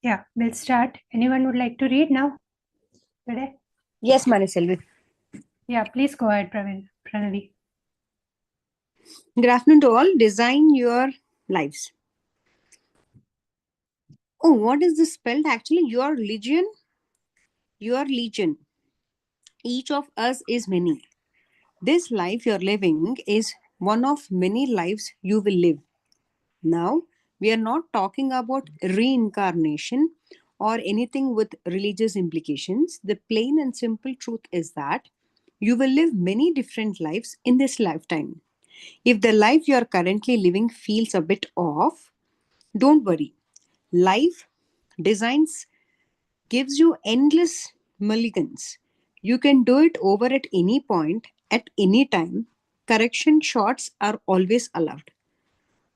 Yeah, we'll start. Anyone would like to read now today? Yes, Maniselvi. Yeah, please go ahead, Pranavi. Good afternoon to all. Design your lives. Oh, what is this spelled? Actually, your legion. Your legion. Each of us is many. This life you're living is one of many lives you will live. Now, we are not talking about reincarnation or anything with religious implications. The plain and simple truth is that you will live many different lives in this lifetime. If the life you are currently living feels a bit off, don't worry. Life designs gives you endless mulligans. You can do it over at any point, at any time. Correction shots are always allowed.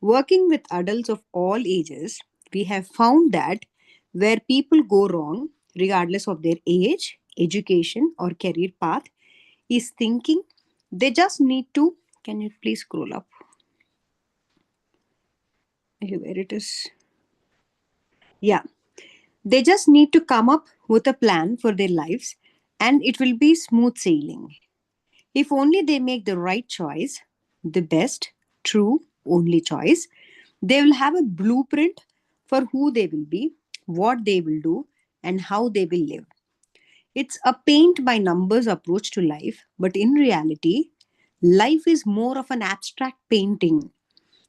Working with adults of all ages, we have found that where people go wrong, regardless of their age, education, or career path, is thinking they just need to. Can you please scroll up? Where it is? Yeah. They just need to come up with a plan for their lives and it will be smooth sailing. If only they make the right choice, the best, true, only choice, they will have a blueprint for who they will be, what they will do, and how they will live. It's a paint by numbers approach to life, but in reality, life is more of an abstract painting,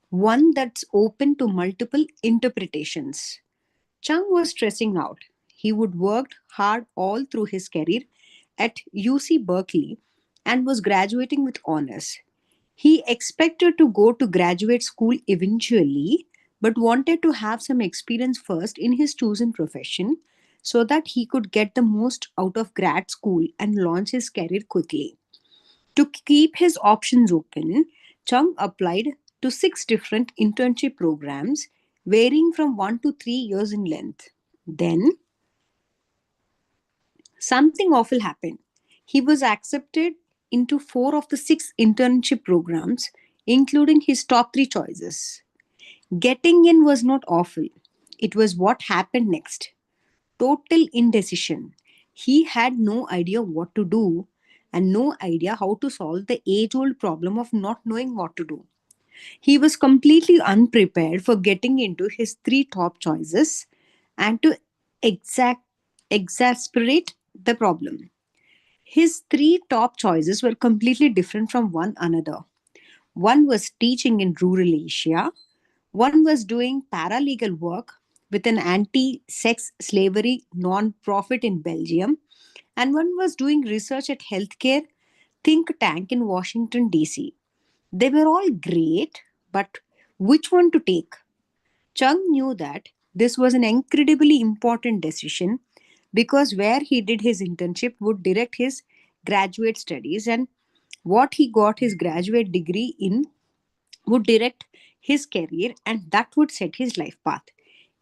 one that's open to multiple interpretations. Chung was stressing out. He would worked hard all through his career at UC Berkeley and was graduating with honors. He expected to go to graduate school eventually, but wanted to have some experience first in his chosen profession so that he could get the most out of grad school and launch his career quickly. To keep his options open, Chung applied to 6 different internship programs, varying from 1 to 3 years in length. Then, something awful happened. He was accepted into 4 of the 6 internship programs, including his top 3 choices. Getting in was not awful, it was what happened next. Total indecision. He had no idea what to do and no idea how to solve the age old problem of not knowing what to do. He was completely unprepared for getting into his 3 top choices and to exact, exasperate the problem. His 3 top choices were completely different from one another. One was teaching in rural Asia, one was doing paralegal work with an anti sex slavery non profit in Belgium, and one was doing research at healthcare think tank in Washington, D.C. They were all great, but which one to take? Chung knew that this was an incredibly important decision because where he did his internship would direct his graduate studies, and what he got his graduate degree in would direct his career, and that would set his life path.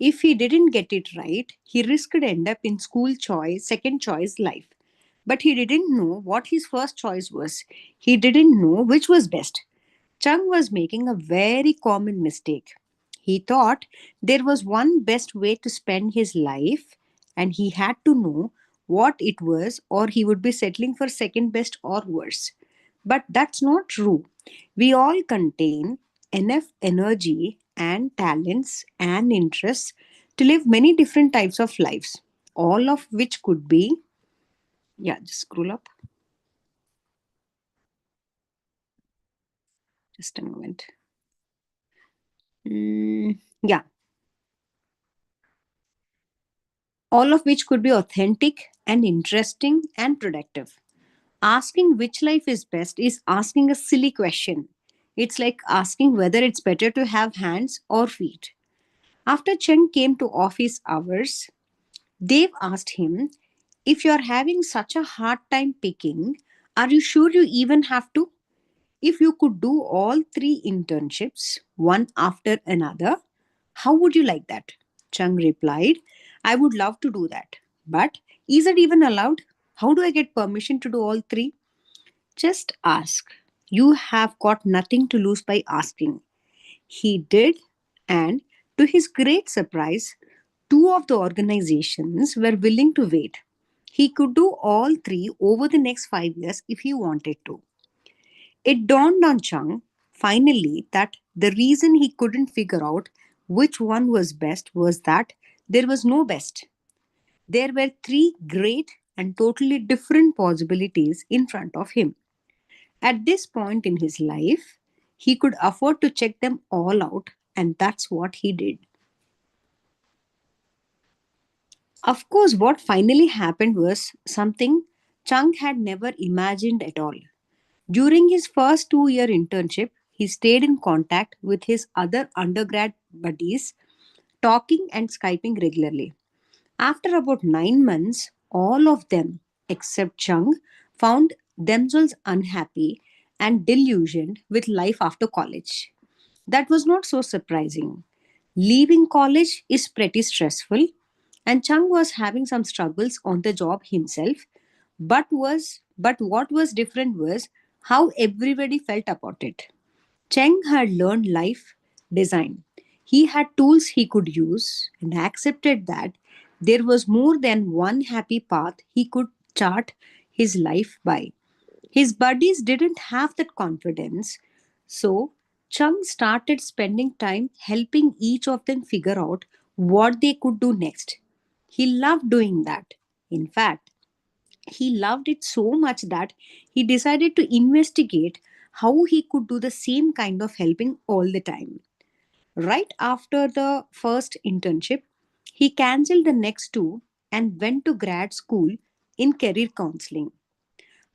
If he didn't get it right, he risked end up in school choice, second choice life. But he didn't know what his first choice was. He didn't know which was best. Chung was making a very common mistake. He thought there was one best way to spend his life and he had to know what it was or he would be settling for second best or worse. But that's not true. We all contain enough energy and talents and interests to live many different types of lives, all of which could be, yeah, just scroll up. Just a moment. Yeah, all of which could be authentic and interesting and productive. Asking which life is best is asking a silly question. It's like asking whether it's better to have hands or feet. After Chen came to office hours, Dave asked him, if you're having such a hard time picking, are you sure you even have to? If you could do all 3 internships, one after another, how would you like that? Chung replied, I would love to do that. But is it even allowed? How do I get permission to do all 3? Just ask. You have got nothing to lose by asking. He did, and to his great surprise, Two of the organizations were willing to wait. He could do all three over the next 5 years if he wanted to. It dawned on Chung finally that the reason he couldn't figure out which one was best was that there was no best. There were three great and totally different possibilities in front of him. At this point in his life, he could afford to check them all out, and that's what he did. Of course, what finally happened was something Chung had never imagined at all. During his first 2 year internship, he stayed in contact with his other undergrad buddies, talking and Skyping regularly. After about 9 months, all of them, except Chung, found themselves unhappy and disillusioned with life after college. That was not so surprising. Leaving college is pretty stressful, and Chung was having some struggles on the job himself. But what was different was how everybody felt about it. Cheng had learned life design. He had tools he could use and accepted that there was more than one happy path he could chart his life by. His buddies didn't have that confidence, so Chung started spending time helping each of them figure out what they could do next. He loved doing that. In fact, he loved it so much that he decided to investigate how he could do the same kind of helping all the time. Right after the first internship, he cancelled the next two and went to grad school in career counseling.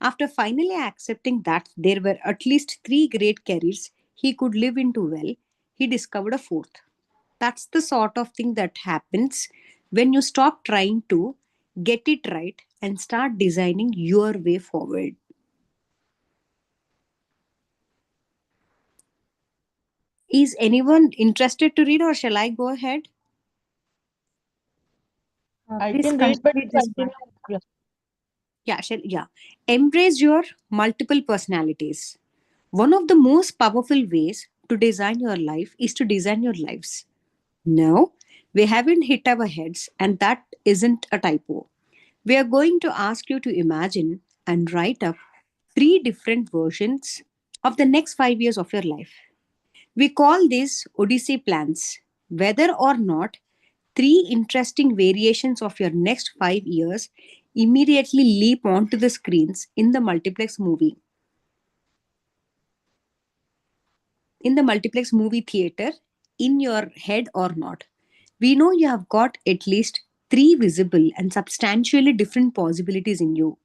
After finally accepting that there were at least three great careers he could live into well, he discovered a fourth. That's the sort of thing that happens when you stop trying to get it right and start designing your way forward. Is anyone interested to read or shall I go ahead? I Please can read, but complete this continue. part. Yes. Yeah. Embrace your multiple personalities. One of the most powerful ways to design your life is to design your lives. No, we haven't hit our heads, and that isn't a typo. We are going to ask you to imagine and write up three different versions of the next 5 years of your life. We call these Odyssey plans. Whether or not three interesting variations of your next 5 years immediately leap onto the screens in the multiplex movie theater in your head or not. We know you have got at least three visible and substantially different possibilities in you.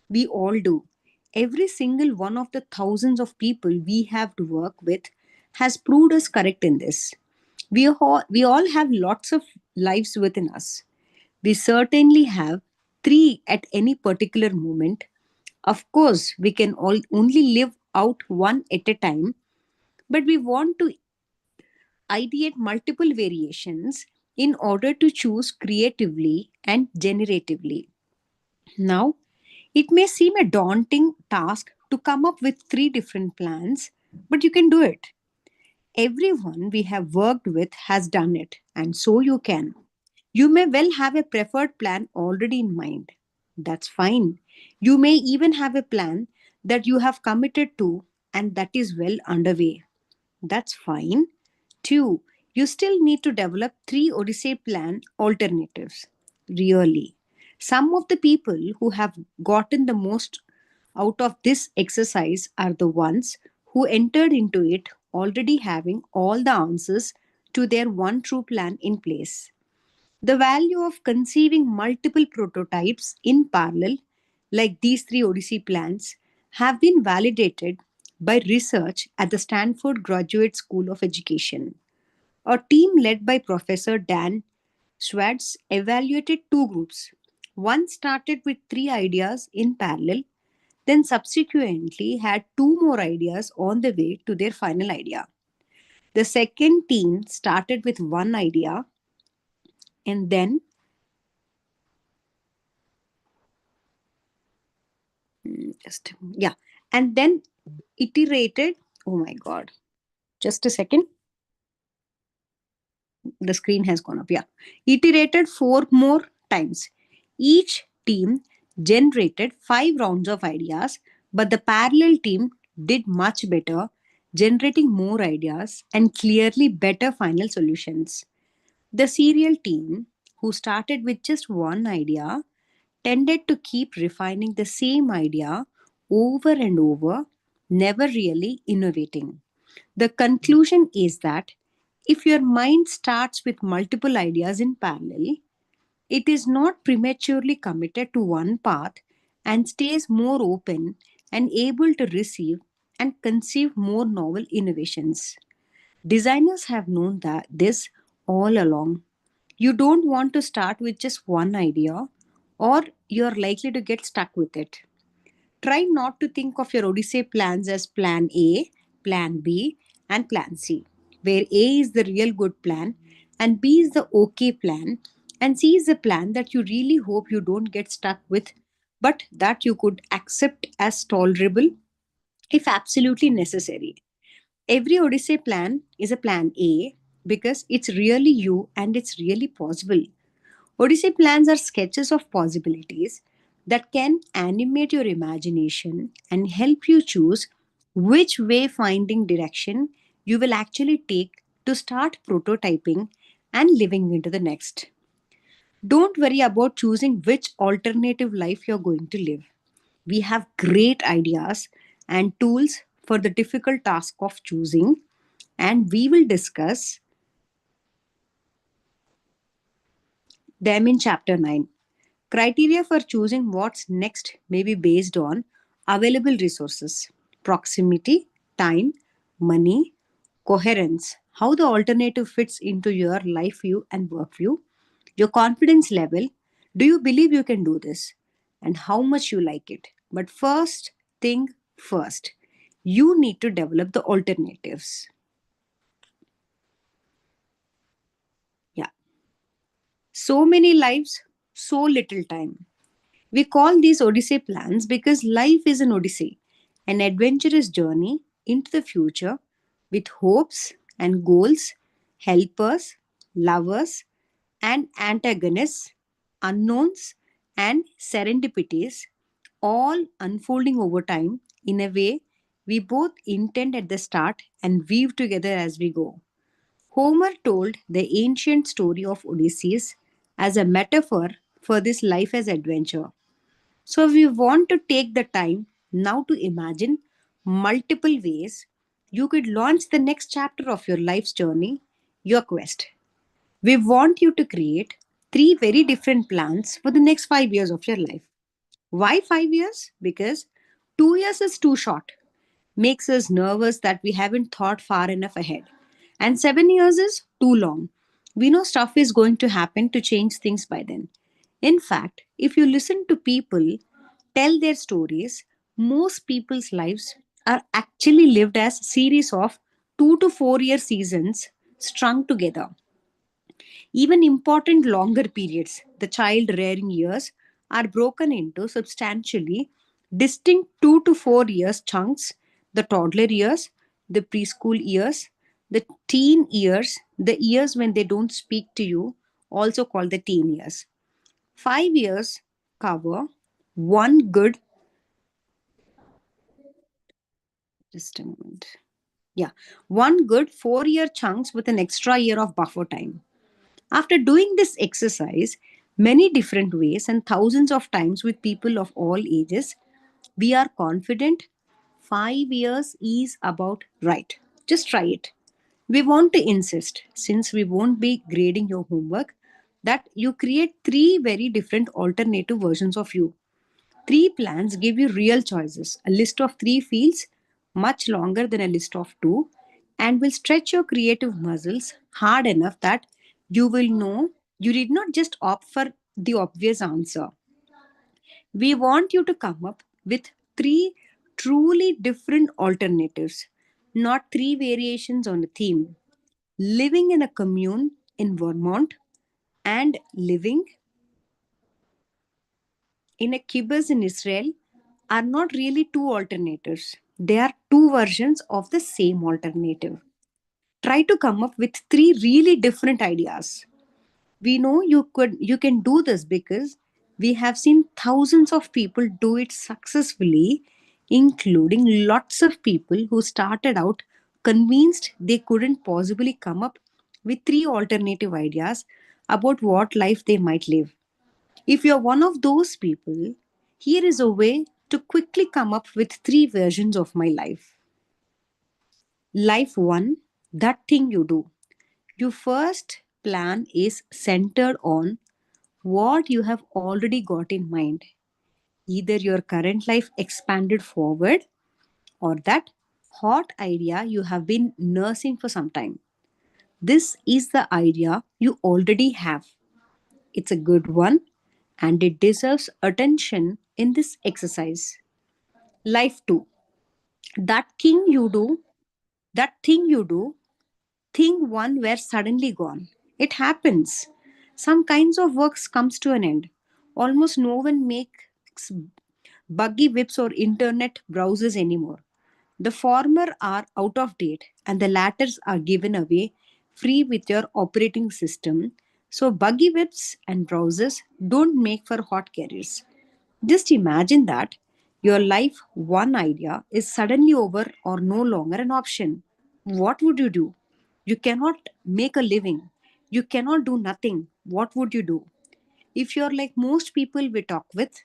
We all do. Every single one of the thousands of people we have to work with has proved us correct in this. We all have lots of lives within us. We certainly have three at any particular moment. Of course, we can all only live out one at a time, but we want to ideate multiple variations in order to choose creatively and generatively. Now, it may seem a daunting task to come up with three different plans, but you can do it. Everyone we have worked with has done it, and so you can. You may well have a preferred plan already in mind. That's fine. You may even have a plan that you have committed to and that is well underway. That's fine. Two, you still need to develop three Odyssey plan alternatives. Really. Some of the people who have gotten the most out of this exercise are the ones who entered into it already having all the answers to their one true plan in place. The value of conceiving multiple prototypes in parallel, like these three Odyssey plans, have been validated by research at the Stanford Graduate School of Education. A team led by Professor Dan Schwartz evaluated two groups. One started with three ideas in parallel, then subsequently had two more ideas on the way to their final idea. The second team started with one idea and then just yeah and then iterated. Oh my god, just a second. The screen has gone up. Yeah. Iterated 4 more times. Each team generated 5 rounds of ideas, but the parallel team did much better, generating more ideas and clearly better final solutions. The serial team, who started with just one idea, tended to keep refining the same idea over and over, never really innovating. The conclusion is that if your mind starts with multiple ideas in parallel, it is not prematurely committed to one path and stays more open and able to receive and conceive more novel innovations. Designers have known that this all along. You don't want to start with just one idea or you're likely to get stuck with it. Try not to think of your Odyssey plans as plan A, plan B, and plan C, where A is the real good plan and B is the okay plan, and C is the plan that you really hope you don't get stuck with, but that you could accept as tolerable if absolutely necessary. Every Odyssey plan is a plan A because it's really you and it's really possible. Odyssey plans are sketches of possibilities that can animate your imagination and help you choose which way-finding direction you will actually take to start prototyping and living into the next. Don't worry about choosing which alternative life you're going to live. We have great ideas and tools for the difficult task of choosing, and we will discuss them in chapter 9. Criteria for choosing what's next may be based on available resources, proximity, time, money, coherence, how the alternative fits into your life view and work view, your confidence level, do you believe you can do this, and how much you like it. But first thing first, you need to develop the alternatives. Yeah. So many lives, so little time. We call these Odyssey plans because life is an Odyssey, an adventurous journey into the future with hopes and goals, helpers, lovers, and antagonists, unknowns, and serendipities, all unfolding over time in a way we both intend at the start and weave together as we go. Homer told the ancient story of Odysseus as a metaphor for this life as adventure. So, we want to take the time now to imagine multiple ways you could launch the next chapter of your life's journey, your quest. We want you to create 3 very different plans for the next 5 years of your life. Why 5 years? Because 2 years is too short, makes us nervous that we haven't thought far enough ahead. And 7 years is too long. We know stuff is going to happen to change things by then. In fact, if you listen to people tell their stories, most people's lives are actually lived as series of 2 to 4 year seasons strung together. Even important longer periods, the child rearing years, are broken into substantially distinct 2 to 4 years chunks: the toddler years, the preschool years, the teen years, the years when they don't speak to you, also called the teen years. 5 years cover one good, just a moment. Yeah, one good 4 year chunks with an extra year of buffer time. After doing this exercise many different ways and thousands of times with people of all ages, we are confident 5 years is about right. Just try it. We want to insist, since we won't be grading your homework, that you create 3 very different alternative versions of you. 3 plans give you real choices. A list of 3 feels much longer than a list of two and will stretch your creative muscles hard enough that you will know you did not just opt for the obvious answer. We want you to come up with 3 truly different alternatives, not 3 variations on a theme. Living in a commune in Vermont and living in a kibbutz in Israel are not really 2 alternatives. They are 2 versions of the same alternative. Try to come up with three really different ideas. We know you can do this because we have seen thousands of people do it successfully, including lots of people who started out convinced they couldn't possibly come up with three alternative ideas about what life they might live. If you're one of those people, here is a way to quickly come up with three versions of my life. Life 1, that thing you do. Your first plan is centered on what you have already got in mind, either your current life expanded forward or that hot idea you have been nursing for some time. This is the idea you already have. It's a good one and it deserves attention in this exercise. Life 2. That thing you do, that thing you do, thing 1 were suddenly gone. It happens. Some kinds of works comes to an end. Almost no one makes buggy whips or internet browsers anymore. The former are out of date and the latters are given away free with your operating system. So buggy whips and browsers don't make for hot carriers. Just imagine that your life one idea is suddenly over or no longer an option. What would you do? You cannot make a living. You cannot do nothing. What would you do? If you're like most people we talk with,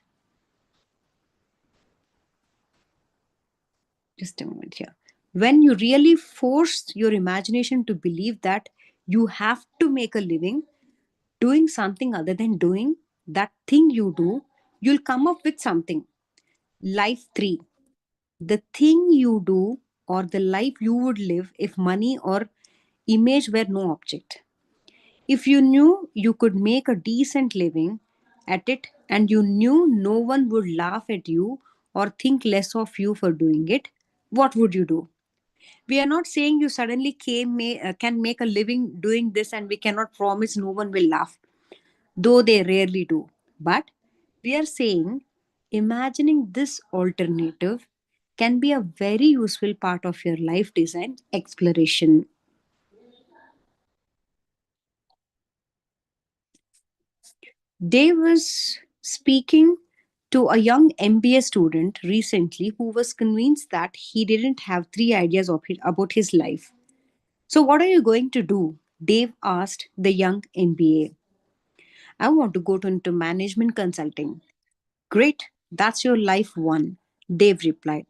just a moment here. When you really force your imagination to believe that you have to make a living doing something other than doing that thing you do, you'll come up with something. Life 3. The thing you do or the life you would live if money or image were no object. If you knew you could make a decent living at it and you knew no one would laugh at you or think less of you for doing it, what would you do? We are not saying you suddenly can make a living doing this and we cannot promise no one will laugh, though they rarely do. But we are saying imagining this alternative can be a very useful part of your life design exploration. Dave was speaking to a young MBA student recently who was convinced that he didn't have three ideas about his life. So, what are you going to do? Dave asked the young MBA. I want to go into management consulting. Great, that's your life one, Dave replied.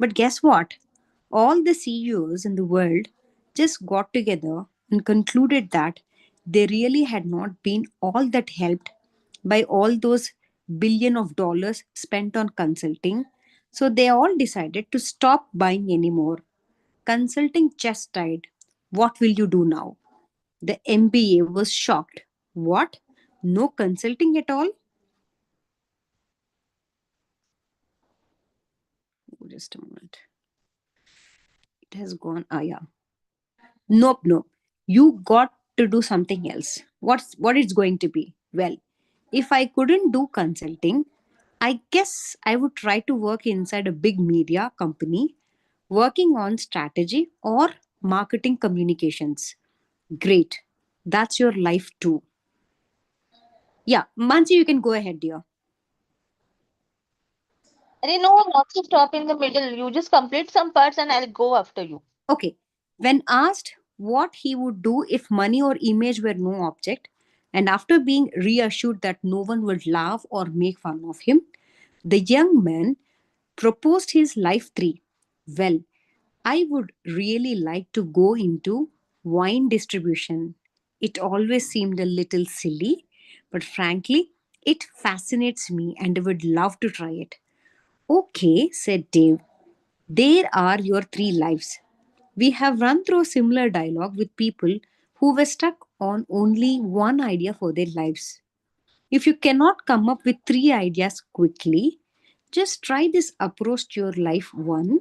But guess what? All the CEOs in the world just got together and concluded that they really had not been all that helped by all those billion of dollars spent on consulting. So they all decided to stop buying anymore. Consulting just died. What will you do now? The MBA was shocked. What? No consulting at all? Oh, just a moment. It has gone. Ah, yeah. Nope, nope. You got to do something else. What it's going to be? Well, if I couldn't do consulting, I guess I would try to work inside a big media company working on strategy or marketing communications. Great. That's your life too. Yeah, Mansi, you can go ahead, dear. And no, not to stop in the middle. You just complete some parts and I'll go after you. Okay. When asked what he would do if money or image were no object, and after being reassured that no one would laugh or make fun of him, the young man proposed his life three. Well, I would really like to go into wine distribution. It always seemed a little silly, but frankly, it fascinates me and I would love to try it. Okay, said Dave. There are your three lives. We have run through similar dialogue with people who were stuck on only one idea for their lives. If you cannot come up with three ideas quickly, just try this approach to your life one,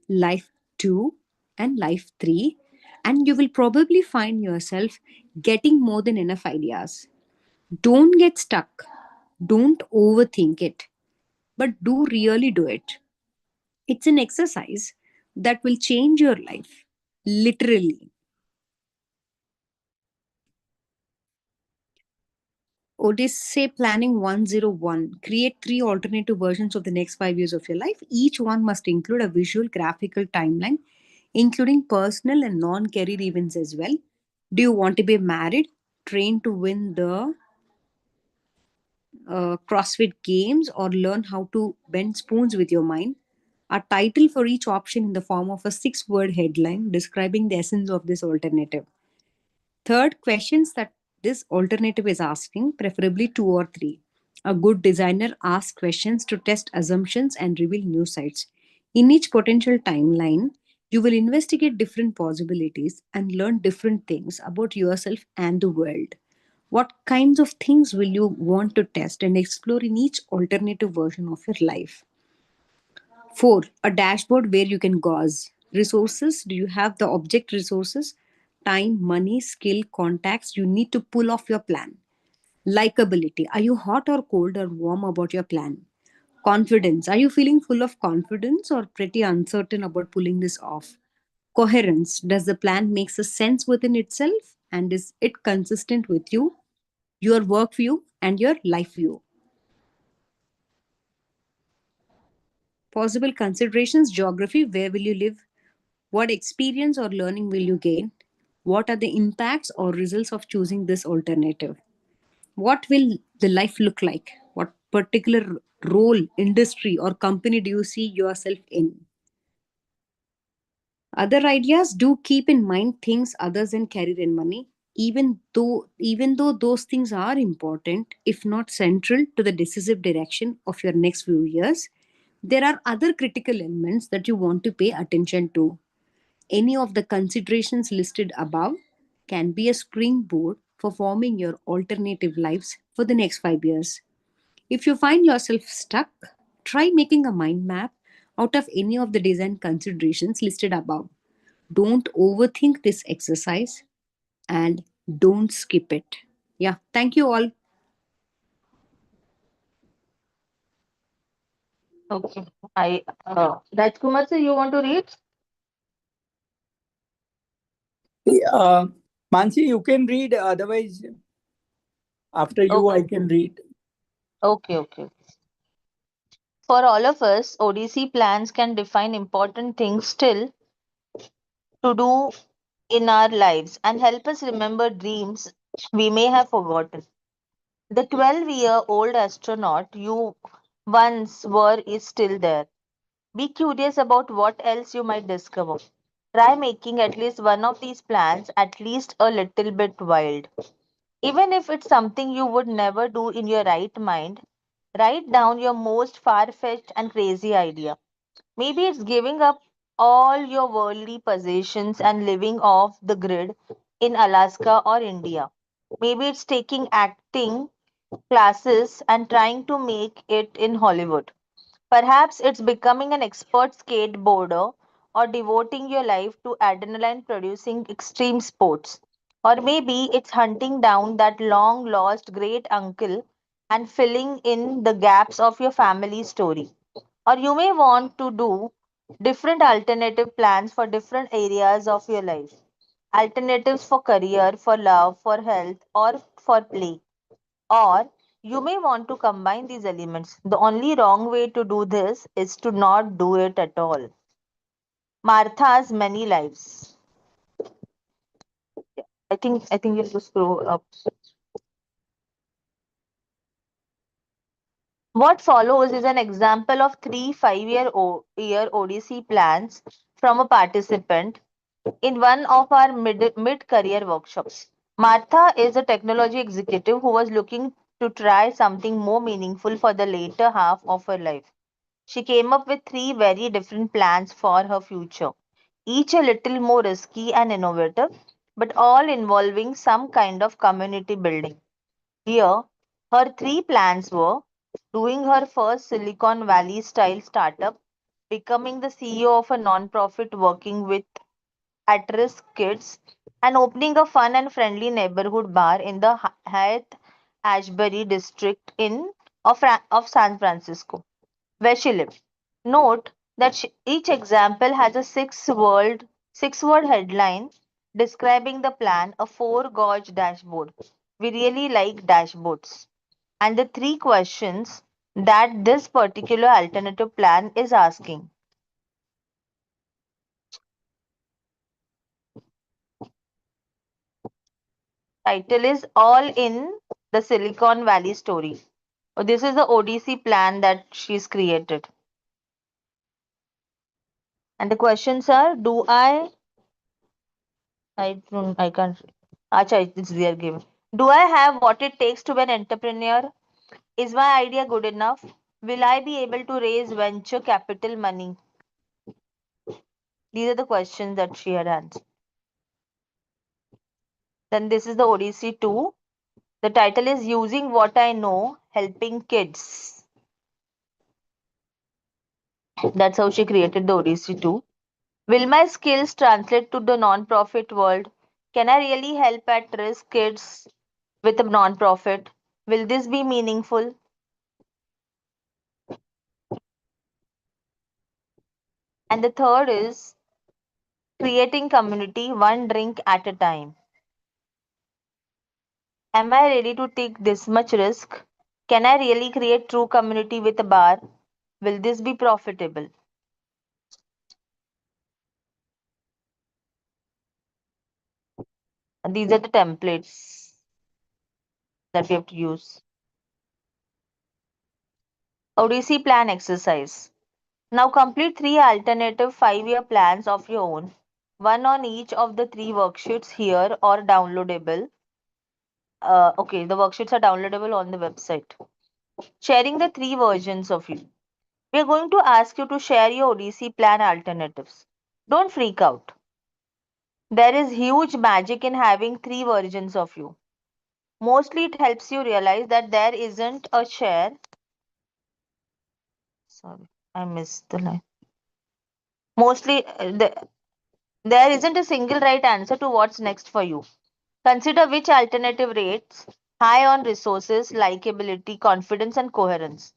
life two, and life three, and you will probably find yourself getting more than enough ideas. Don't get stuck. Don't overthink it, but do really do it. It's an exercise that will change your life, literally. Odyssey Planning 101. Create three alternative versions of the next 5 years of your life. Each one must include a visual graphical timeline, including personal and non career events as well. Do you want to be married, train to win the CrossFit Games, or learn how to bend spoons with your mind? A title for each option in the form of a 6 word headline describing the essence of this alternative. Third, questions that this alternative is asking, preferably 2 or 3. A good designer asks questions to test assumptions and reveal new sides. In each potential timeline, you will investigate different possibilities and learn different things about yourself and the world. What kinds of things will you want to test and explore in each alternative version of your life? 4. A dashboard where you can gauze. Resources. Do you have the object resources, time, money, skill, contacts you need to pull off your plan? Likability. Are you hot or cold or warm about your plan? Confidence. Are you feeling full of confidence or pretty uncertain about pulling this off? Coherence. Does the plan make sense within itself? And is it consistent with you, your work view, and your life view? Possible considerations. Geography. Where will you live? What experience or learning will you gain? What are the impacts or results of choosing this alternative? What will the life look like? What particular role, industry, or company do you see yourself in? Other ideas. Do keep in mind things other than career and money, even though those things are important, if not central to the decisive direction of your next few years. There are other critical elements that you want to pay attention to. Any of the considerations listed above can be a springboard for forming your alternative lives for the next 5 years. If you find yourself stuck, try making a mind map out of any of the design considerations listed above. Don't overthink this exercise and don't skip it. Yeah, thank you all. Okay. Rajkumar sir, you want to read? Uh, Mansi, you can read. Otherwise, after you, I Okay. can read. Okay. For all of us, Odyssey plans can define important things still to do in our lives and help us remember dreams we may have forgotten. The 12-year-old astronaut you once were is still there. Be curious about what else you might discover. Try making at least one of these plans at least a little bit wild. Even if it's something you would never do in your right mind, write down your most far fetched and crazy idea. Maybe it's giving up all your worldly possessions and living off the grid in Alaska or India. Maybe it's taking acting classes and trying to make it in Hollywood. Perhaps it's becoming an expert skateboarder or devoting your life to adrenaline producing extreme sports. Or maybe it's hunting down that long lost great uncle and filling in the gaps of your family story. Or you may want to do different alternative plans for different areas of your life. Alternatives for career, for love, for health, or for play. Or you may want to combine these elements. The only wrong way to do this is to not do it at all. Martha's many lives. I think you have to scroll up. What follows is an example of three 5-year Odyssey plans from a participant in one of our mid-career workshops. Martha is a technology executive who was looking to try something more meaningful for the later half of her life. She came up with three very different plans for her future, each a little more risky and innovative, but all involving some kind of community building. Here, her three plans were doing her first Silicon Valley style startup, becoming the CEO of a non-profit working with at risk kids, and opening a fun and friendly neighborhood bar in the Haight Ashbury district of San Francisco, where she lived. Note that each example has a six-word headline describing the plan, a four-gauge dashboard. We really like dashboards. and the three questions that this particular alternative plan is asking. Title is All in the Silicon Valley Story. This is the ODC plan that she's created. And the questions are, I can't, acha, it's there given. Do I have what it takes to be an entrepreneur? Is my idea good enough? Will I be able to raise venture capital money? These are the questions that she had answered. Then this is the ODC 2. The title is Using What I Know, Helping Kids. That's how she created the ODC 2. Will my skills translate to the non-profit world? Can I really help at risk kids with a non-profit? Will this be meaningful? And the third is creating community one drink at a time. Am I ready to take this much risk? Can I really create true community with a bar? Will this be profitable? And these are the templates that we have to use. ODC plan exercise. Now complete three alternative 5-year plans of your own, one on each of the three worksheets here or downloadable. Okay, the worksheets are downloadable on the website. Sharing the three versions of you. We are going to ask you to share your ODC plan alternatives. Don't freak out. There is huge magic in having three versions of you. Mostly it helps you realize that there isn't a share. Sorry, I missed the line. Mostly there isn't a single right answer to what's next for you. Consider which alternative rates high on resources, likability, confidence, and coherence.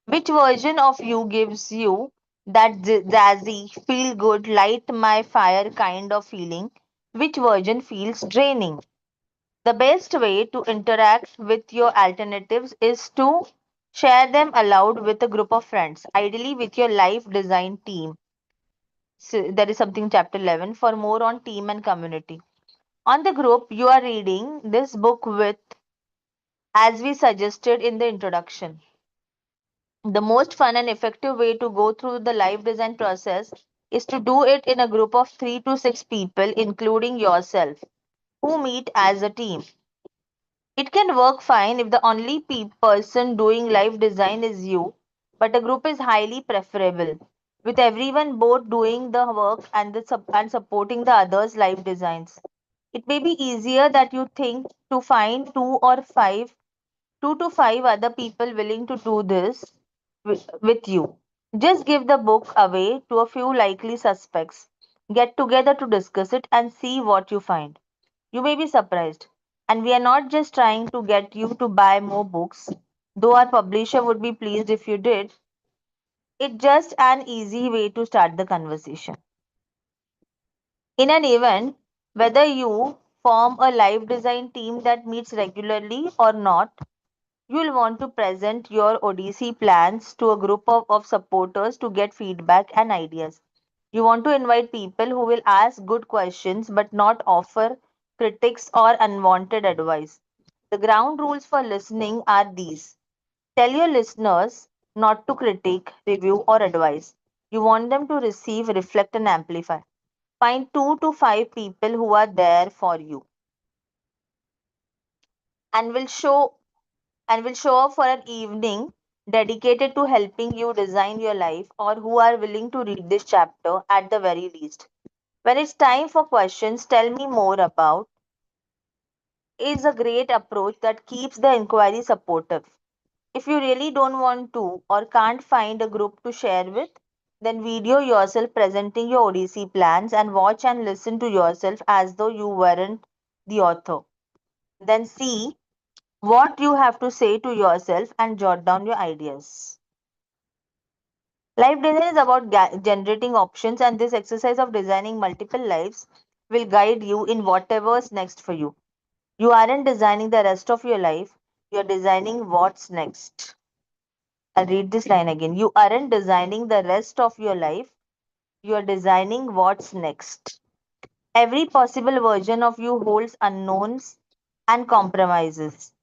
Which version of you gives you that jazzy, feel good, light my fire kind of feeling? Which version feels draining? The best way to interact with your alternatives is to share them aloud with a group of friends, ideally with your life design team. So there is something chapter 11 for more on team and community. On the group, you are reading this book with, as we suggested in the introduction. The most fun and effective way to go through the life design process is to do it in a group of 3 to 6 people, including yourself, who meet as a team. It can work fine if the only person doing life design is you, but a group is highly preferable, with everyone both doing the work and, and supporting the others' life designs. It may be easier that you think to find 2 to 5 other people willing to do this with you. Just give the book away to a few likely suspects. Get together to discuss it and see what you find. You may be surprised. And we are not just trying to get you to buy more books, though our publisher would be pleased if you did. It's just an easy way to start the conversation. In an event, whether you form a live design team that meets regularly or not, you'll want to present your ODC plans to a group of supporters to get feedback and ideas. You want to invite people who will ask good questions but not offer critics or unwanted advice. The ground rules for listening are these. Tell your listeners not to critique, review, or advise. You want them to receive, reflect, and amplify. Find 2 to 5 people who are there for you and will show up for an evening dedicated to helping you design your life, or who are willing to read this chapter at the very least. When it's time for questions, tell me more about is a great approach that keeps the inquiry supportive. If you really don't want to or can't find a group to share with, then video yourself presenting your ODC plans and watch and listen to yourself as though you weren't the author. Then see what you have to say to yourself and jot down your ideas. Life design is about generating options, and this exercise of designing multiple lives will guide you in whatever's next for you. You aren't designing the rest of your life, You're designing what's next. I'll read this line again. You aren't designing the rest of your life, you're designing what's next. Every possible version of you holds unknowns and compromises,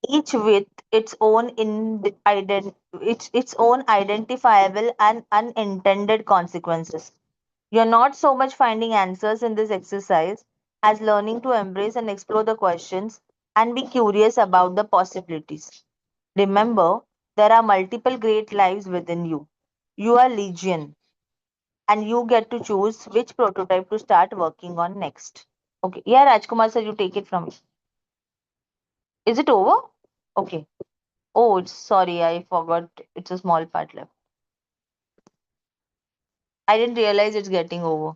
each with its own identifiable and unintended consequences. You're not so much finding answers in this exercise as learning to embrace and explore the questions and be curious about the possibilities. Remember, there are multiple great lives within you. You are legion, and you get to choose which prototype to start working on next. Okay. Yeah, Rajkumar sir, you take it from me. Is it over? Okay. Oh, it's sorry, I forgot. It's a small part left. I didn't realize it's getting over.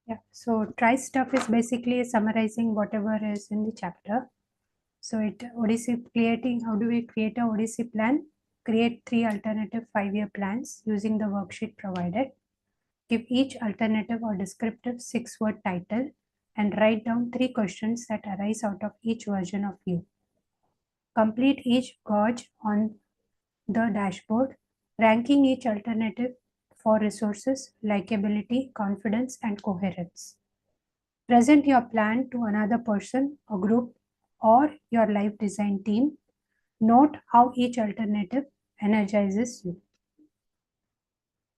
Yeah, so try stuff is basically summarizing whatever is in the chapter. So Odyssey creating, how do we create a Odyssey plan? Create 3 alternative 5-year plans using the worksheet provided. Give each alternative or descriptive 6-word title and write down 3 questions that arise out of each version of you. Complete each gauge on the dashboard, ranking each alternative for resources, likability, confidence, and coherence. Present your plan to another person, a group, or your life design team. Note how each alternative energizes you.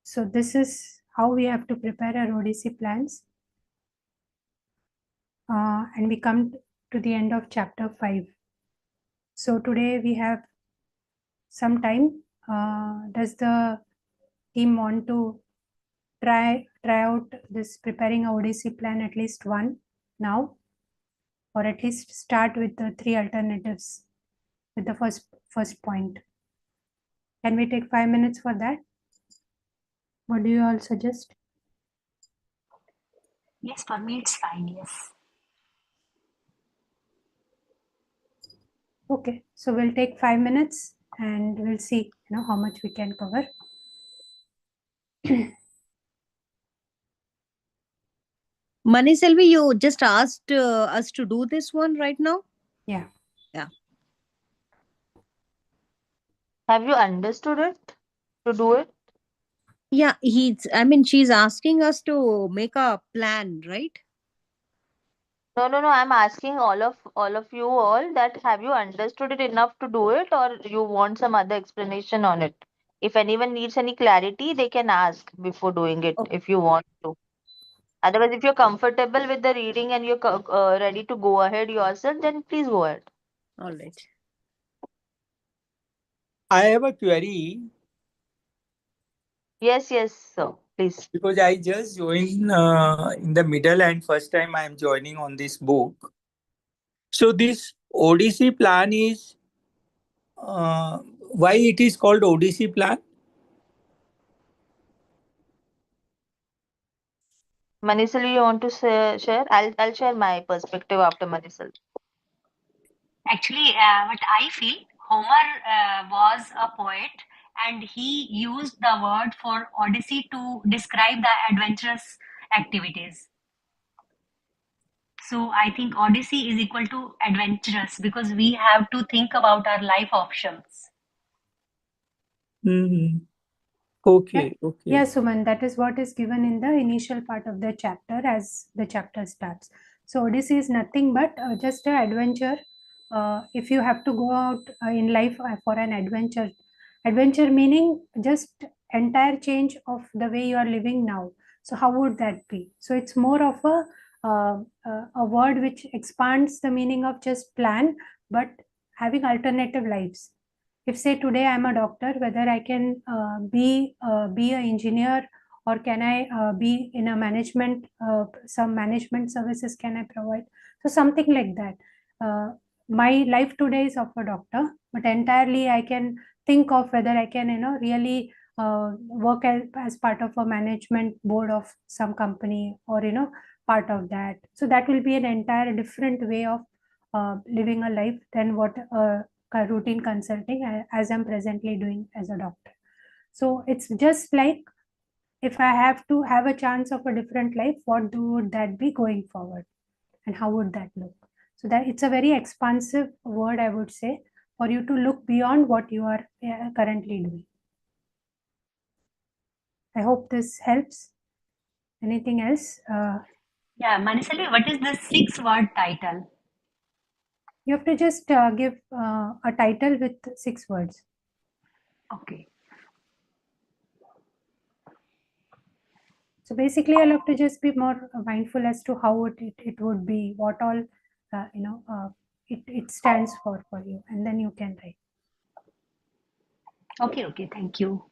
So this is how we have to prepare our Odyssey plans. And we come to the end of chapter 5. So today we have some time. Does the team want to try out this preparing a Odyssey plan, at least one now, or at least start with the 3 alternatives with the first point? Can we take 5 minutes for that? What do you all suggest? Yes, for me it's fine, yes. Okay, so we'll take 5 minutes and we'll see how much we can cover. Maniselvi, you just asked us to do this one right now? Yeah. Yeah. Have you understood it to do it? Yeah, she's asking us to make a plan, right? No. I'm asking all of you all that have you understood it enough to do it, or you want some other explanation on it? If anyone needs any clarity, they can ask before doing it Okay. if you want to. Otherwise, if you're comfortable with the reading and you're ready to go ahead yourself, then please go ahead. All right. I have a query Yes, sir. Please. because I just joined in the middle and first time I am joining on this book. So this Odyssey plan is why it is called Odyssey plan? Manisal, you want to share? I'll share my perspective after Manisal. Actually, what I feel, Homer was a poet and he used the word for Odyssey to describe the adventurous activities. So I think Odyssey is equal to adventurous because we have to think about our life options. Mm-hmm. Okay. Yeah, Suman, that is what is given in the initial part of the chapter as the chapter starts. So Odyssey is nothing but just an adventure. If you have to go out in life for an adventure meaning just entire change of the way you are living now. So how would that be? So it's more of a word which expands the meaning of just plan, but having alternative lives. If say today I'm a doctor, whether I can be an engineer, or can I be in a management, some management services can I provide? So something like that. My life today is of a doctor, but entirely I can think of whether I can really work as part of a management board of some company, or part of that. So that will be an entire different way of living a life than what routine consulting as I'm presently doing as a doctor. So it's just like, if I have to have a chance of a different life, what would that be going forward? and how would that look? So that it's a very expansive word, I would say, for you to look beyond what you are currently doing. I hope this helps. Anything else? Yeah, Manisali, what is the 6-word title? You have to just give a title with 6 words. Okay. So basically, I'll have to just be more mindful as to how it would be, what all it stands for you, and then you can write. Okay, thank you.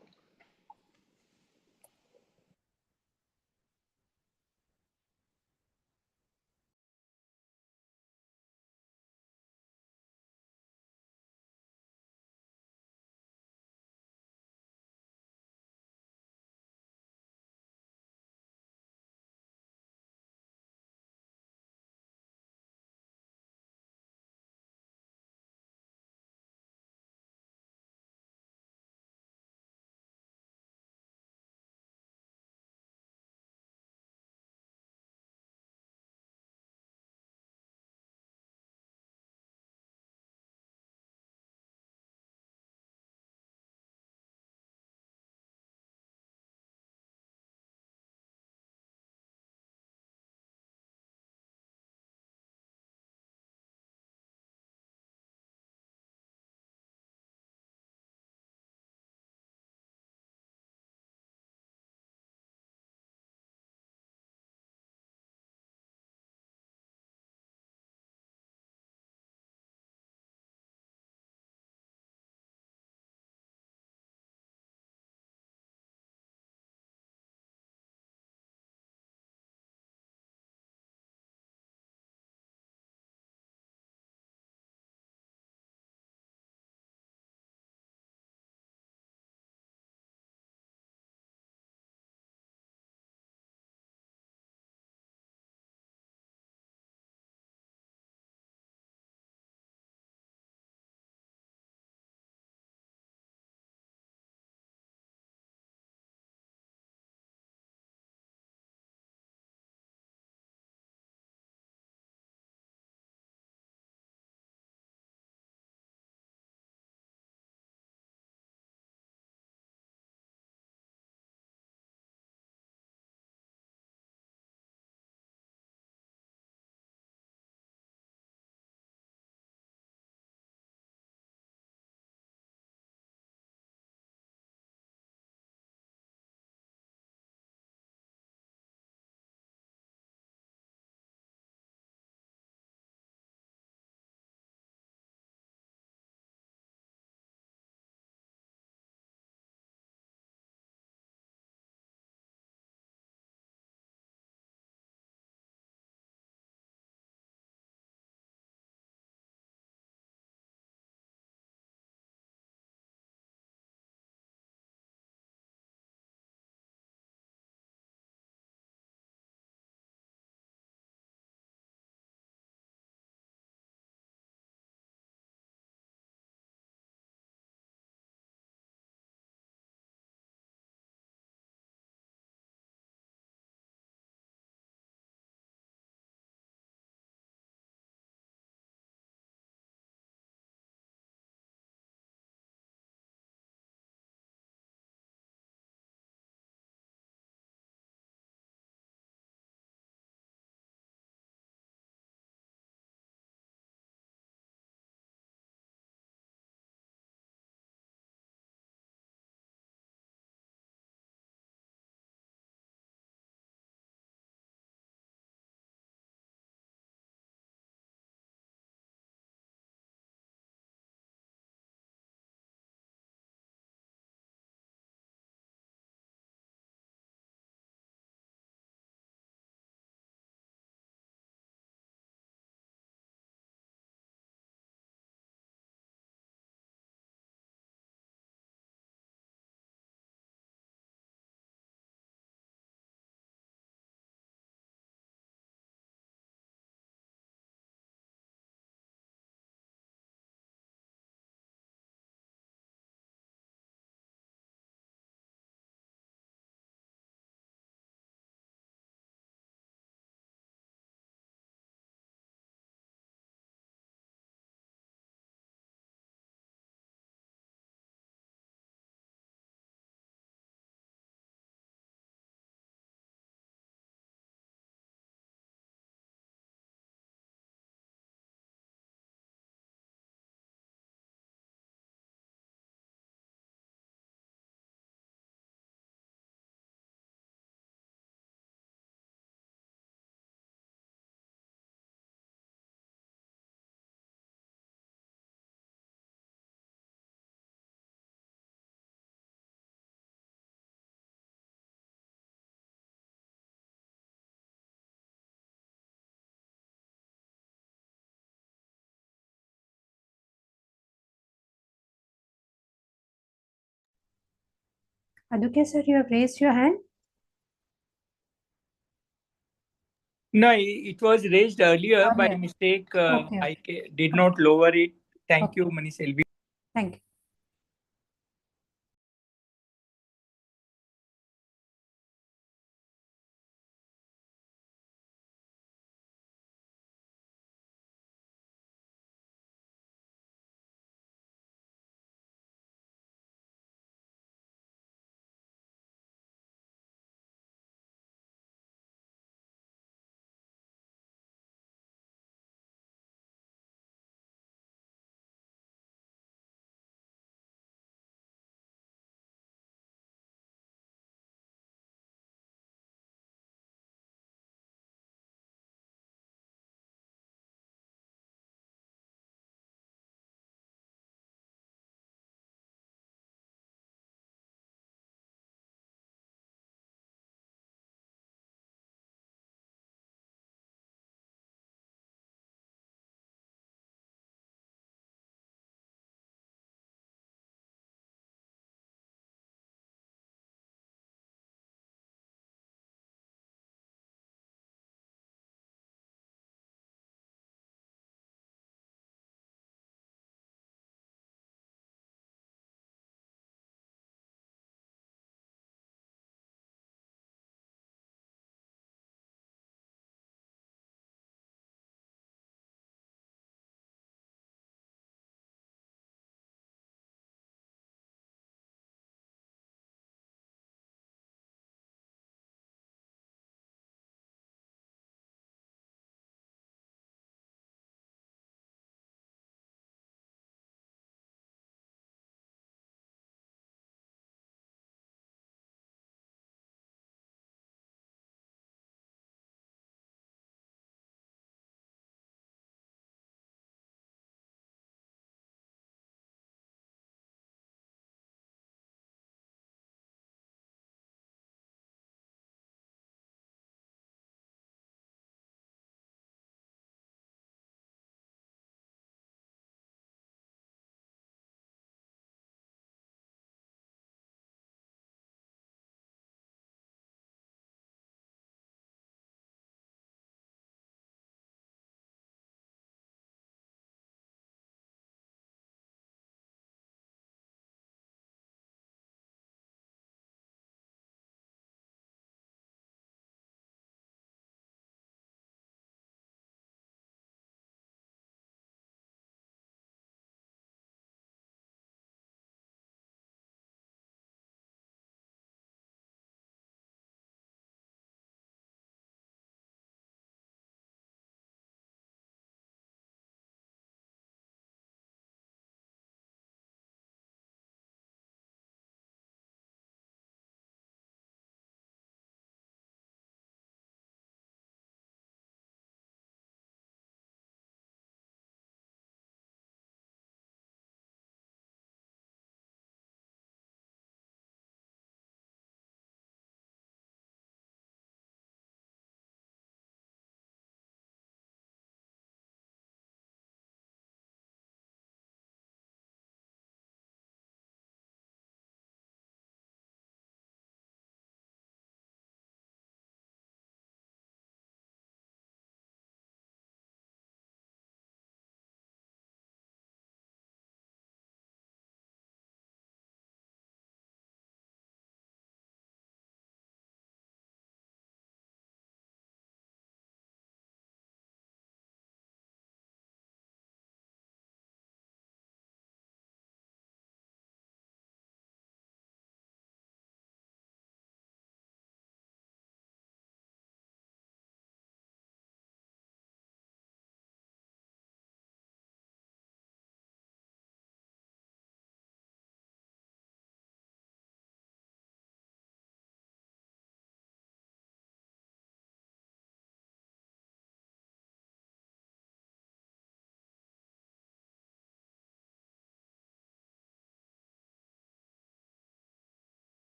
Adukya sir, you have raised your hand. No, it was raised earlier by Earlier. mistake. Okay, I did not lower it. Thank Okay. you, Manish LB. Thank you.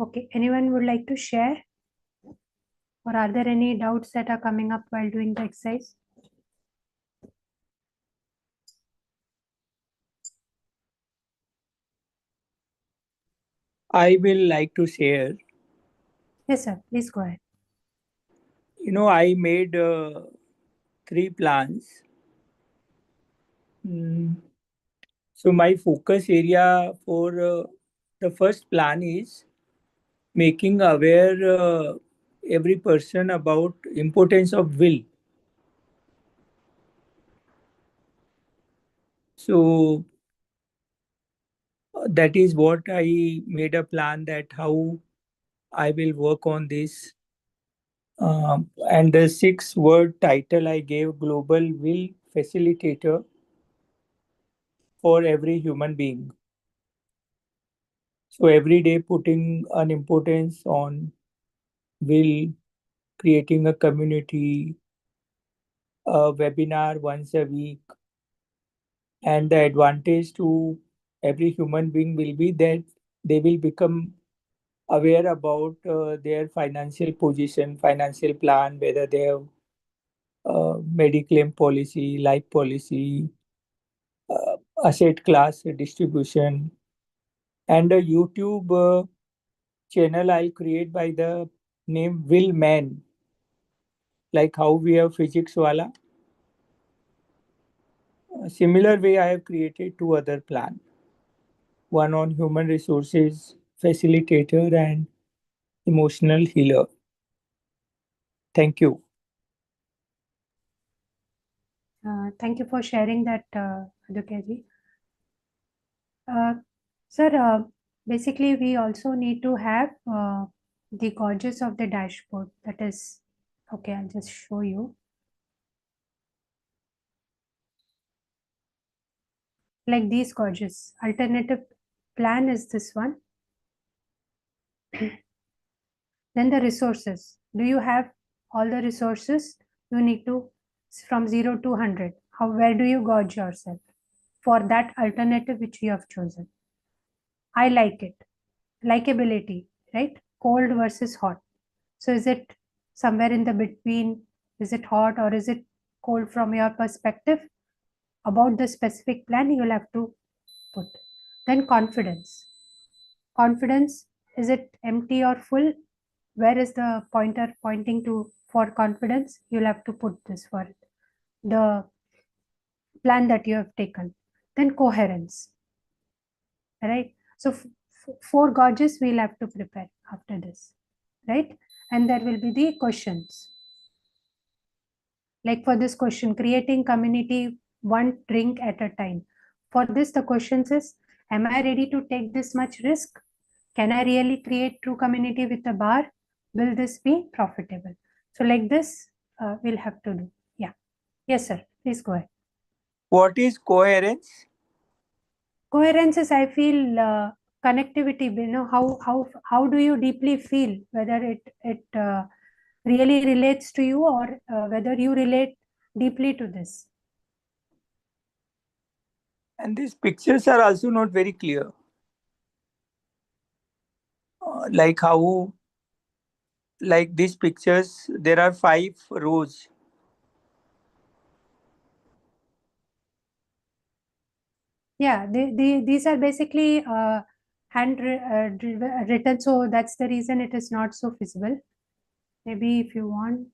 Okay, anyone would like to share? Or are there any doubts that are coming up while doing the exercise? I will like to share. Yes, sir. Please go ahead. I made 3 plans. So my focus area for the first plan is making aware every person about importance of will. So that is what I made a plan, that how I will work on this. And the 6-word title I gave: Global Will Facilitator for every human being. So every day putting an importance on will, creating a community, a webinar once a week. And the advantage to every human being will be that they will become aware about their financial position, financial plan, whether they have mediclaim policy, life policy, asset class distribution, and a YouTube channel I'll create by the name Will Man, like how we have Physics Wala. Similar way, I have created 2 other plan. One on human resources facilitator and emotional healer. Thank you. Thank you for sharing that, Adukya. Sir, basically, we also need to have the gauges of the dashboard. That is, okay, I'll just show you. Like these gauges. Alternative plan is this one. Then the resources. Do you have all the resources? You need to, from 0 to 100. Where do you gauge yourself for that alternative which you have chosen? I like it. Likability, right? Cold versus hot. So is it somewhere in the between? Is it hot or is it cold from your perspective? About the specific plan, you will have to put. Then confidence. Confidence, is it empty or full? Where is the pointer pointing to for confidence? You'll have to put this for it. The plan that you have taken. Then coherence. Right? So 4 gauges we'll have to prepare after this. Right? And there will be the questions. Like for this question, creating community 1 drink at a time. For this, the questions is, am I ready to take this much risk? Can I really create true community with a bar? Will this be profitable? So like this, we'll have to do. Yeah. Yes, sir. Please go ahead. What is coherence? Coherence is, I feel, connectivity. How do you deeply feel, whether it really relates to you or whether you relate deeply to this. And these pictures are also not very clear. Like how, like these pictures, there are 5 rows. Yeah, these are basically written, so that's the reason it is not so visible. Maybe if you want,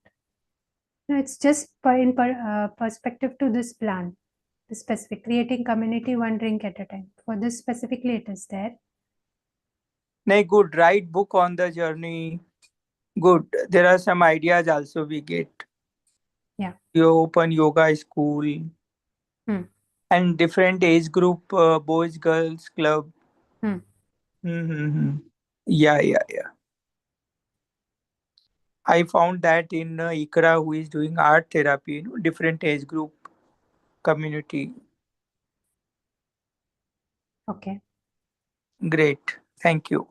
no, it's just perspective to this plan, the specific creating community 1 drink at a time. For this specifically, it is there. Nay, good. Write book on the journey. Good. There are some ideas also we get. Yeah. You open yoga school. And different age group, boys, girls club. Yeah. I found that in ICRA, who is doing art therapy, different age group community. Okay. Great. Thank you.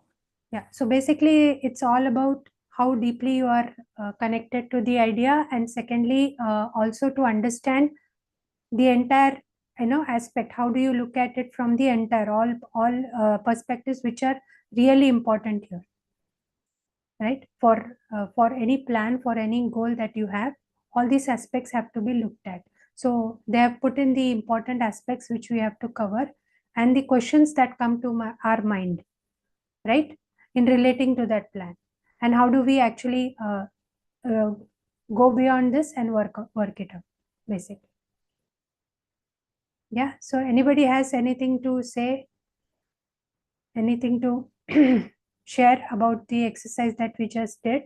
Yeah. So basically, it's all about how deeply you are connected to the idea, and secondly, also to understand the entire aspect. How do you look at it from the entire all perspectives which are really important here? right? For any plan, for any goal that you have, all these aspects have to be looked at. So they have put in the important aspects which we have to cover, and the questions that come to our mind, right, in relating to that plan, and how do we actually go beyond this and work it out, basically. Yeah, so anybody has anything to say, anything to share about the exercise that we just did?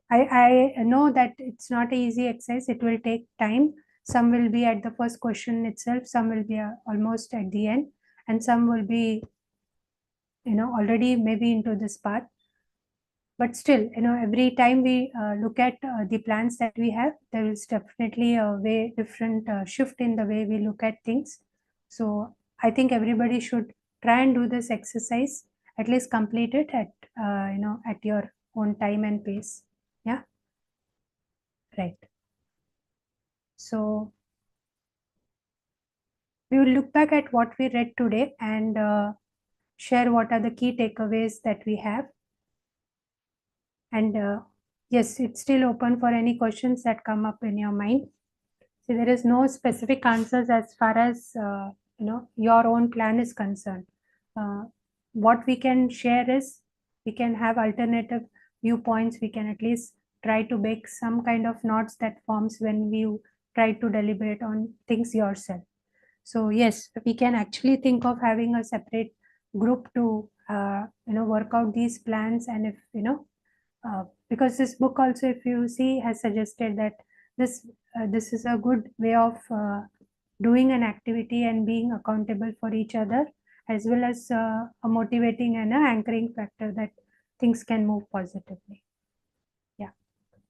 I know that it's not an easy exercise, it will take time. Some will be at the first question itself, some will be almost at the end, and some will be, already maybe into this path. But still, every time we look at the plans that we have, there is definitely a way different shift in the way we look at things. So I think everybody should try and do this exercise, at least complete it at at your own time and pace. Yeah, right. So we will look back at what we read today and share what are the key takeaways that we have. And yes, it's still open for any questions that come up in your mind. So there is no specific answers as far as your own plan is concerned. What we can share is we can have alternative viewpoints. We can at least try to make some kind of knots that forms when we try to deliberate on things yourself. So yes, we can actually think of having a separate group to work out these plans, and if because this book also, if you see, has suggested that this is a good way of doing an activity and being accountable for each other, as well as a motivating and an anchoring factor that things can move positively. Yeah.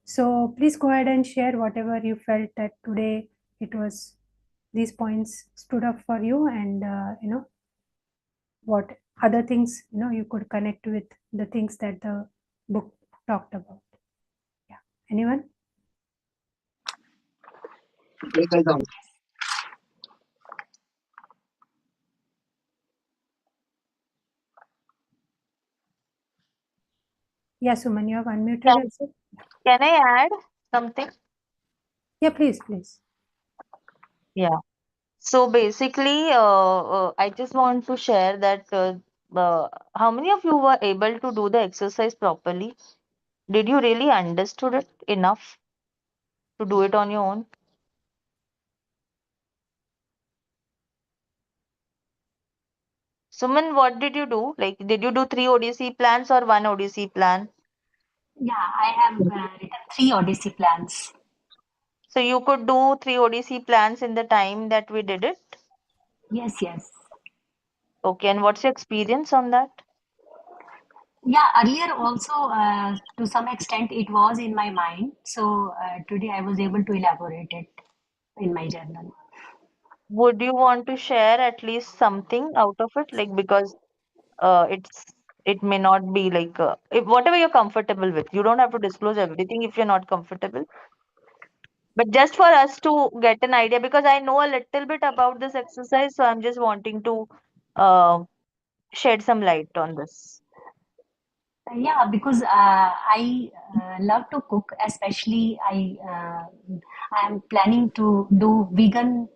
So please go ahead and share whatever you felt that today these points stood up for you, and what other things you could connect with the things that the book talked about. Yeah. Anyone? Yeah, Suman, you have unmuted Can, yourself. can I add something? Yeah, please. Yeah. So basically, I just want to share that how many of you were able to do the exercise properly? Did you really understood it enough to do it on your own? Suman, what did you do? Like, did you do 3 ODC plans or 1 ODC plan? Yeah, I have written 3 Odyssey plans. So you could do 3 ODC plans in the time that we did it? Yes, yes. Okay, and what's your experience on that? Yeah, earlier also, to some extent, it was in my mind. So today I was able to elaborate it in my journal. Would you want to share at least something out of it? Like, because it may not be like whatever you're comfortable with. You don't have to disclose everything if you're not comfortable. But just for us to get an idea, because I know a little bit about this exercise, so I'm just wanting to uh, shed some light on this. Yeah, because I love to cook, especially I am planning to do vegan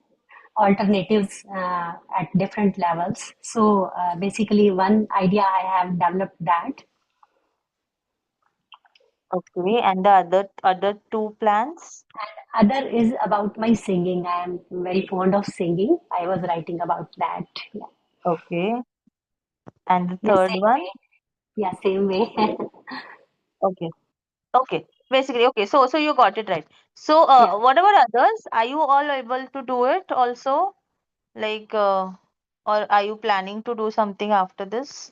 alternatives at different levels. So basically, one idea I have developed that. Okay, and the other two plans? Other is about my singing. I am very fond of singing. I was writing about that. Yeah. Okay, and the Yeah, third same one? way. Yeah, same way. Okay, okay. Basically, okay. So you got it right. So Yeah. what about others? Are you all able to do it also? Like, or are you planning to do something after this?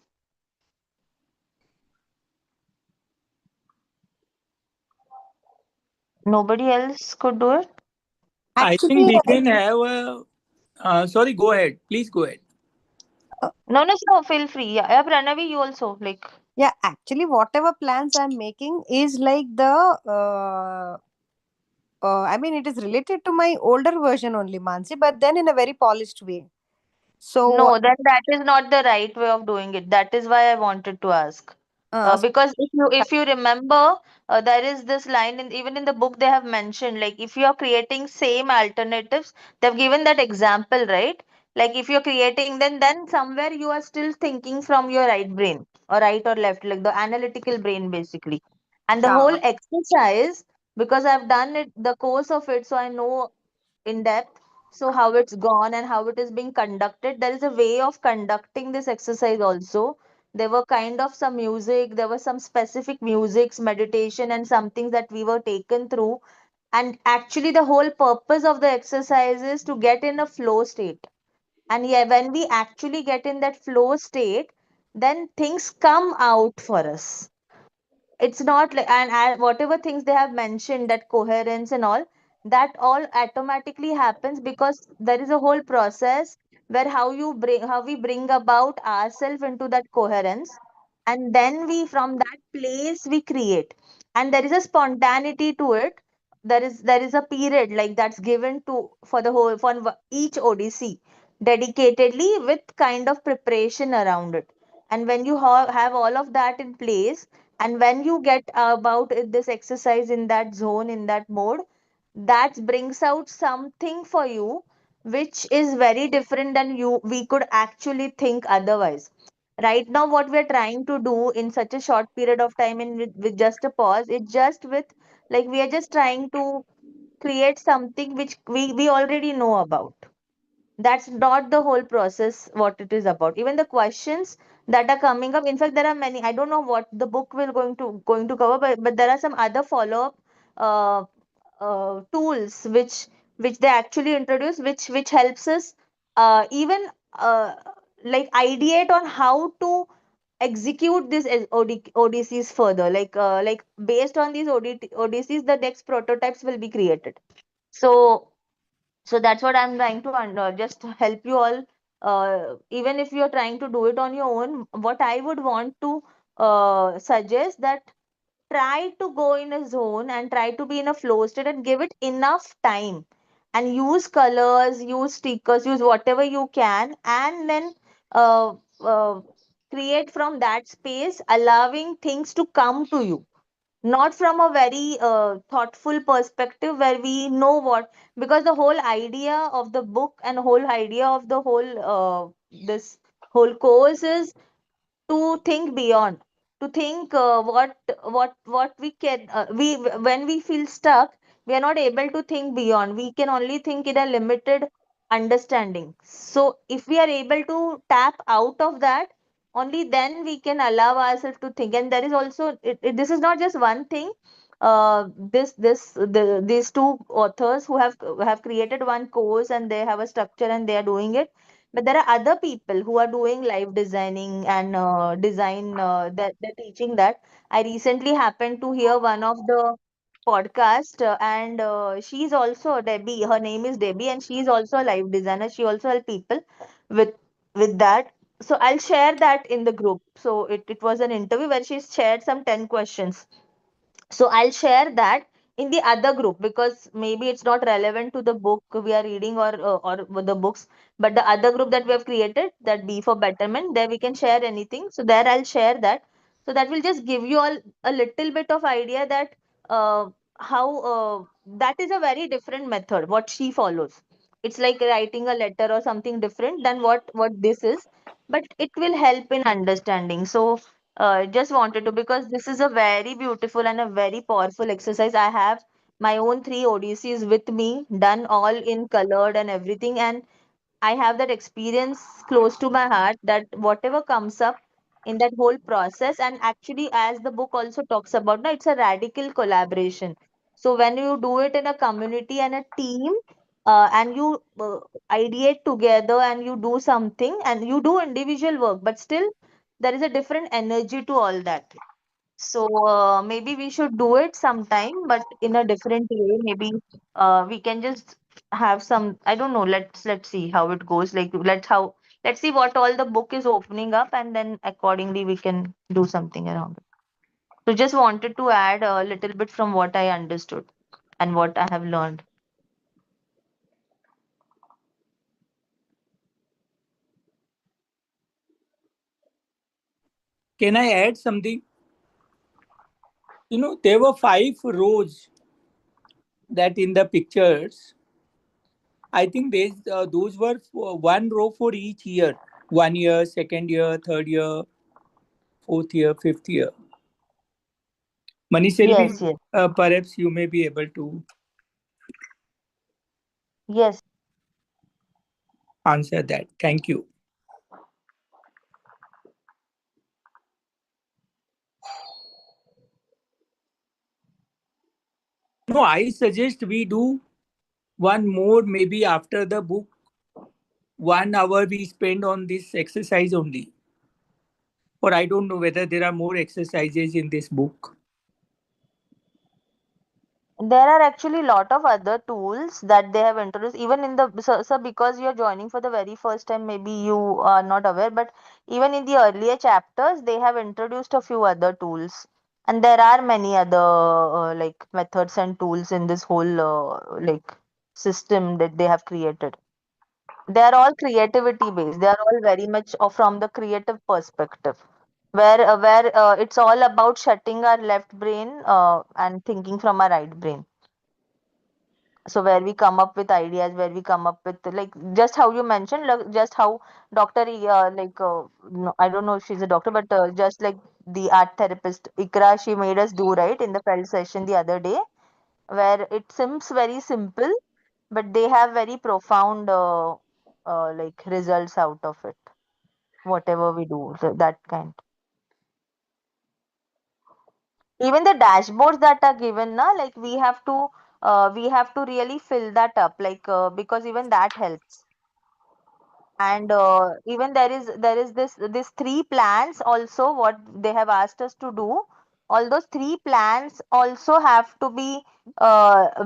Nobody else could do it? I think Actually, we can have a. Sorry, go ahead. Please go ahead. No, no, so feel free. Yeah, Pranavi, you also like. yeah, actually, whatever plans I'm making is like I mean, it is related to my older version only, Mansi, but then in a very polished way. So, No, then that is not the right way of doing it. That is why I wanted to ask. Uh, Because if you remember, there is this line even in the book they have mentioned, like if you are creating same alternatives, they've given that example, right? Like if you're creating, then somewhere you are still thinking from your right brain or right or left, like the analytical brain basically. And the whole yeah. exercise, because I've done it the course of it, so I know in depth, so how it's gone and how it is being conducted. There is a way of conducting this exercise also. There were kind of some music, there were some specific musics, meditation, and some things that we were taken through. And actually the whole purpose of the exercise is to get in a flow state. And yeah, when we actually get in that flow state, then things come out for us. It's not like, and whatever things they have mentioned, that coherence and all, that all automatically happens because there is a whole process where how we bring about ourselves into that coherence, and then we from that place we create. And there is a spontaneity to it. There is a period like that's given to for the whole for each odyssey dedicatedly with kind of preparation around it. And when you have all of that in place, and when you get about this exercise in that zone, in that mode, that brings out something for you which is very different than you we could actually think otherwise. Right now what we're trying to do in such a short period of time and with just a pause, it's just with, like, we are just trying to create something which we already know about. That's not the whole process what it is about. Even the questions that are coming up, in fact there are many, I don't know what the book will going to cover, but there are some other follow up uh, tools which they actually introduce, which helps us even like ideate on how to execute these odysseys further, like based on these odysseys the next prototypes will be created. So so that's what I'm trying to just help you all. Even if you're trying to do it on your own, what I would want to suggest that try to go in a zone and try to be in a flow state and give it enough time, and use colors, use stickers, use whatever you can, and then uh, uh, create from that space, allowing things to come to you, not from a very thoughtful perspective where we know what, because the whole idea of the book and whole idea of the whole this whole course is to think beyond, to think what we can we when we feel stuck, we are not able to think beyond, we can only think in a limited understanding. So if we are able to tap out of that, only then we can allow ourselves to think. And there is also this is not just one thing. These two authors who have created one course and they have a structure and they are doing it, but there are other people who are doing live designing and design that they're teaching that. I recently happened to hear one of the podcast, and she's also Debbie. Her name is Debbie, and she's also a live designer. She also help people with that. So I'll share that in the group. So it was an interview where she shared some 10 questions, so I'll share that in the other group because maybe it's not relevant to the book we are reading or the books, but the other group that we have created, that B for Betterment, there we can share anything. So there I'll share that. So that will just give you all a little bit of idea that uh, how that is a very different method what she follows. It's like writing a letter or something different than what this is, but it will help in understanding. So just wanted to, because this is a very beautiful and a very powerful exercise. I have my own three Odysseys with me, done all in colored and everything, and I have that experience close to my heart that whatever comes up in that whole process, and actually, as the book also talks about, no, it's a radical collaboration. So when you do it in a community and a team, and you ideate together and you do something and you do individual work, but still there is a different energy to all that. So maybe we should do it sometime, but in a different way. Maybe we can just have some. I don't know. Let's see how it goes. Like let's see what all the book is opening up, and then accordingly we can do something around it. So just wanted to add a little bit from what I understood and what I have learned. Can I add something? There were 5 rows that in the pictures. I think those were one row for each year. 1 year, second year, third year, fourth year, fifth year. Yes, Maniselvi, yes, perhaps you may be able to yes. answer that. Thank you. No, I suggest we do one more maybe after the book. 1 hour we spend on this exercise only. Or I don't know whether there are more exercises in this book. There are actually a lot of other tools that they have introduced, even in the so because you're joining for the very first time, maybe you are not aware, but even in the earlier chapters, they have introduced a few other tools, and there are many other like methods and tools in this whole like system that they have created. They are all creativity based. They are all very much from the creative perspective, where it's all about shutting our left brain and thinking from our right brain. So where we come up with ideas, where we come up with like just how you mentioned, like just how no, I don't know if she's a doctor, but just like the art therapist Ikra, she made us do right in the felt session the other day, where it seems very simple, but they have very profound like results out of it. Whatever we do, so that kind. Even the dashboards that are given, na, like we have to really fill that up, like because even that helps. And even there is this 3 plans also what they have asked us to do. All those 3 plans also have to be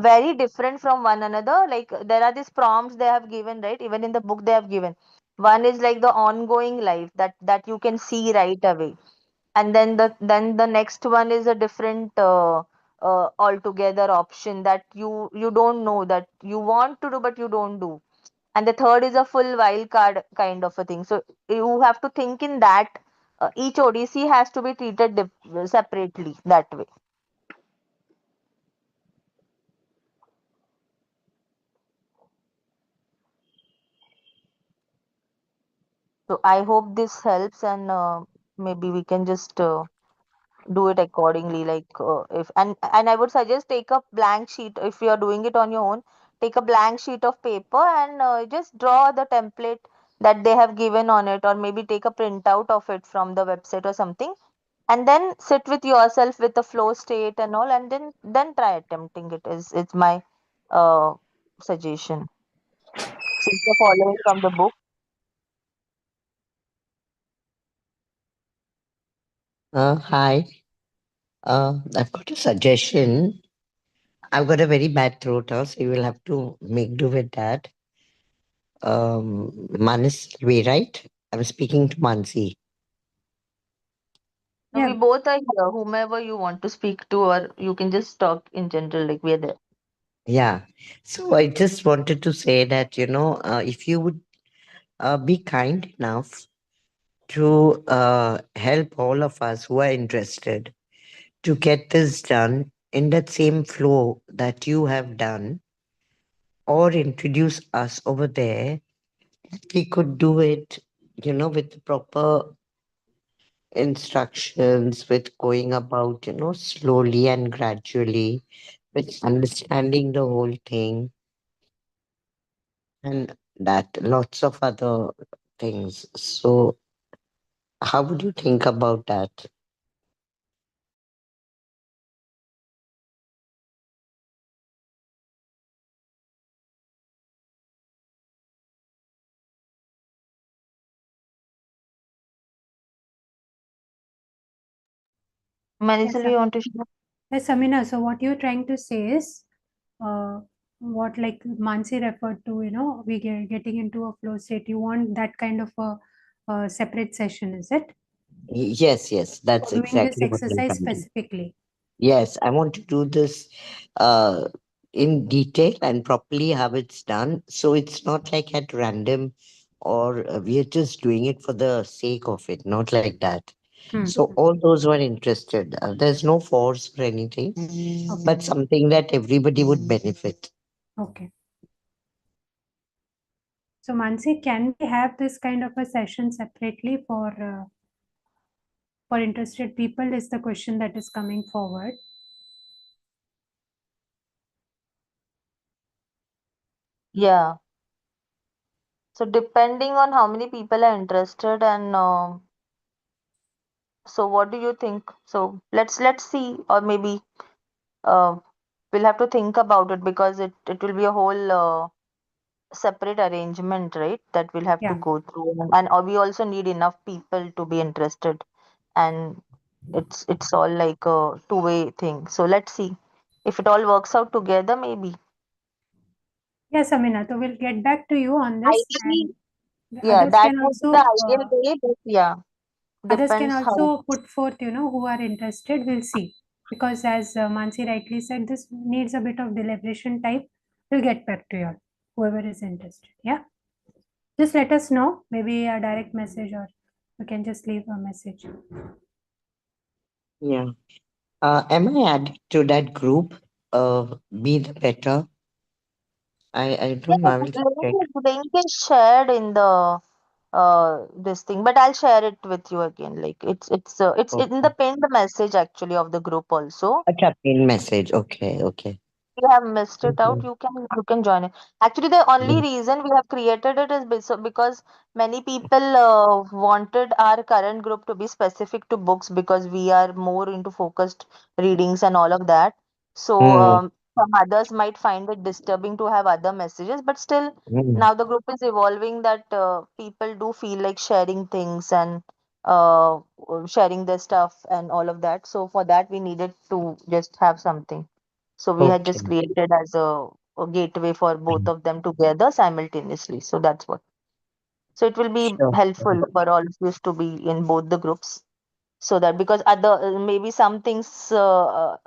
very different from one another. Like there are these prompts they have given, right? Even in the book they have given. One is like the ongoing life that you can see right away, and then the next one is a different altogether option that you don't know, that you want to do but you don't do, and the third is a full wild card kind of a thing. So you have to think in that each odyssey has to be treated separately that way. So I hope this helps, and maybe we can just do it accordingly, like if and I would suggest take a blank sheet. If you are doing it on your own, take a blank sheet of paper and just draw the template that they have given on it, or maybe take a printout of it from the website or something, and then sit with yourself with the flow state and all, and then try attempting it. Is it's my uh suggestion, since you're following from the book. Hi. I've got a suggestion. I've got a very bad throat, so you will have to make do with that. Manis, we right? I'm speaking to Mansi. We Yeah, both are here, whomever you want to speak to, or you can just talk in general, like we're there. Yeah. So I just wanted to say that, if you would be kind enough to help all of us who are interested to get this done in that same flow that you have done, or introduce us over there, we could do it, with the proper instructions, with going about, slowly and gradually, with understanding the whole thing, and that lots of other things. So, how would you think about that? yes, Manisal, you want to share? yes, Amina. So what you're trying to say is, uh, what like Mansi referred to, we getting into a flow state. You want that kind of a separate session, is it? Yes, yes, that's For doing this exactly what I'm exercise trying to. specifically. Yes, I want to do this uh, in detail and properly how it's done. So it's not like at random, or we are just doing it for the sake of it, not like that. So all those were interested. There's no force or anything, but Okay. something that everybody would benefit. Okay. So Mansi, can we have this kind of a session separately for interested people is the question that is coming forward. Yeah. So depending on how many people are interested and so what do you think? So let's see, or maybe uh, we'll have to think about it because it will be a whole separate arrangement, right? That we'll have to Yeah. go through, and we also need enough people to be interested, and it's all like a two-way thing. So let's see if it all works out together, maybe. Yes, Amina. So we'll get back to you on this, and Ideally, the yeah, others that can would be the also ideal way, but yeah, others can depends how. also put forth, who are interested. We'll see. Because as Mansi rightly said, this needs a bit of deliberation time. We'll get back to you all, whoever is interested. Yeah. Just let us know, maybe a direct message or you can just leave a message. Yeah. Am I added to that group? Be the better. I Yeah, don't know. I will check. link is shared in the this thing, but I'll share it with you again. Like it's in the Okay. pinned message actually of the group also. Acha, pin message. Okay. Okay. You have missed it out, Mhm. you can join it. Actually, the only Mm, reason we have created it is because many people wanted our current group to be specific to books because we are more into focused readings and all of that. So mm, some others might find it disturbing to have other messages, but still mm. now the group is evolving that people do feel like sharing things and uh, sharing their stuff and all of that. So for that we needed to just have something. So we had just Okay. created as a gateway for both of them together simultaneously. So that's what. So it will be Sure. helpful for all of you to be in both the groups. So that because other maybe some things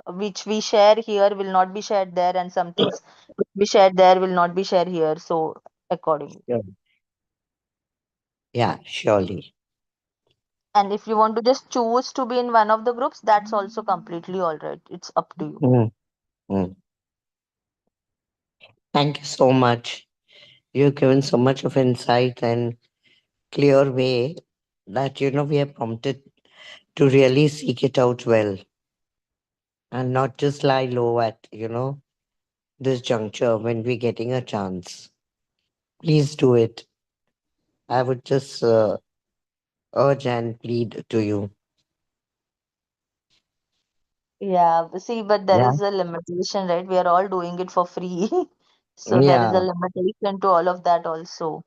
which we share here will not be shared there, and some things which we shared there will not be shared here. So accordingly. Sure. Yeah, surely. And if you want to just choose to be in one of the groups, that's also completely all right. It's up to you. Mm, mm. Thank you so much. You've given so much of insight and clear way that we are prompted to really seek it out well and not just lie low at this juncture when we're getting a chance. Please do it. I would just urge and plead to you. Yeah, see, but there Yeah. is a limitation, right? We are all doing it for free. So there is a Yeah. limitation to all of that also.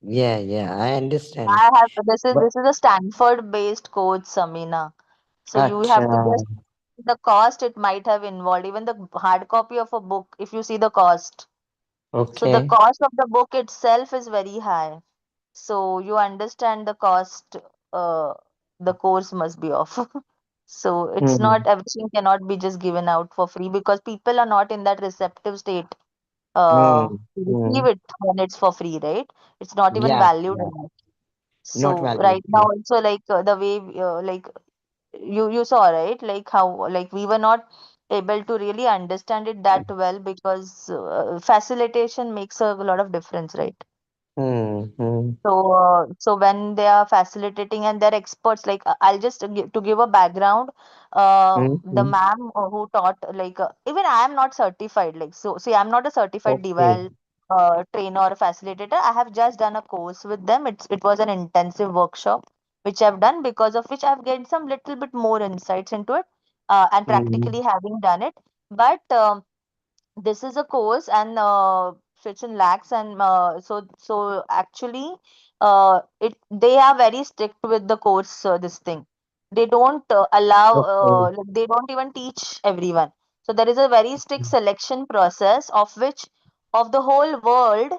Yeah. Yeah. I understand. I have this is But this is a Stanford based coach, Samina. So you acha, have to just the cost it might have involved, even the hard copy of a book, if you see the cost. So the okay. cost of the book itself is very high. So you understand the cost, the course must be off. So it's Mm, not everything cannot be just given out for free because people are not in that receptive state mm, to receive mm. it when it's for free, right? It's not even Yeah. valued Yeah. enough. Not So valued. right now also like the way like you saw, right, like how like we were not able to really understand it that well because facilitation makes a lot of difference, right? Mm, mm, So when they are facilitating and they're experts, like I'll just to give a background, mm, the mm. ma'am who taught, like even I am not certified, like so see, I'm not a certified Okay. DeWalt trainer or facilitator. I have just done a course with them. It was an intensive workshop which I've done, because of which I've gained some little bit more insights into it, and Mm, practically having done it. But this is a course, and so it's in lakhs, and so actually it they are very strict with the course, this thing they don't allow, okay. like they don't even teach everyone. So there is a very strict selection process, of which of the whole world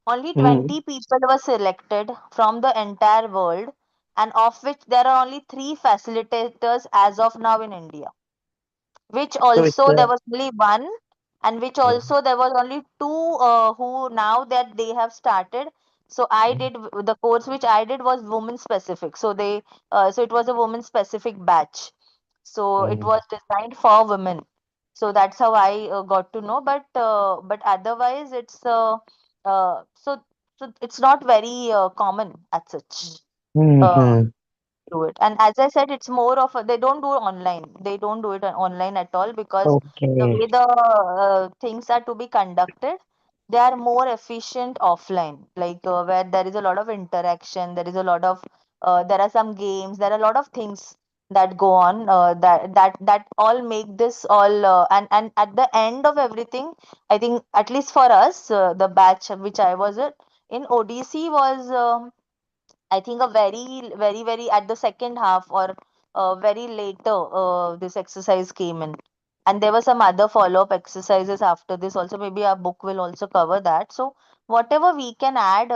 only Mm. 20 people were selected from the entire world, and of which there are only 3 facilitators as of now in India, which So it's also a there was only one, and which mm, also there was only two who now that they have started. So the course which I did was women specific. So it was a women specific batch. So it Mm. was designed for women. So that's how I got to know. But otherwise, so it's not very common as such. Uh, Mhm. do it. And as I said, it's more of they don't do it online. They don't do it online at all because the Okay. way the things are to be conducted, they are more efficient offline. Like where there is a lot of interaction, there are some games, there are a lot of things that go on. That all make this all. And at the end of everything, I think at least for us, the batch which I was in ODC was. I think a very at the second half or very later this exercise came in. And there were some other follow-up exercises after this also. Maybe our book will also cover that. So whatever we can add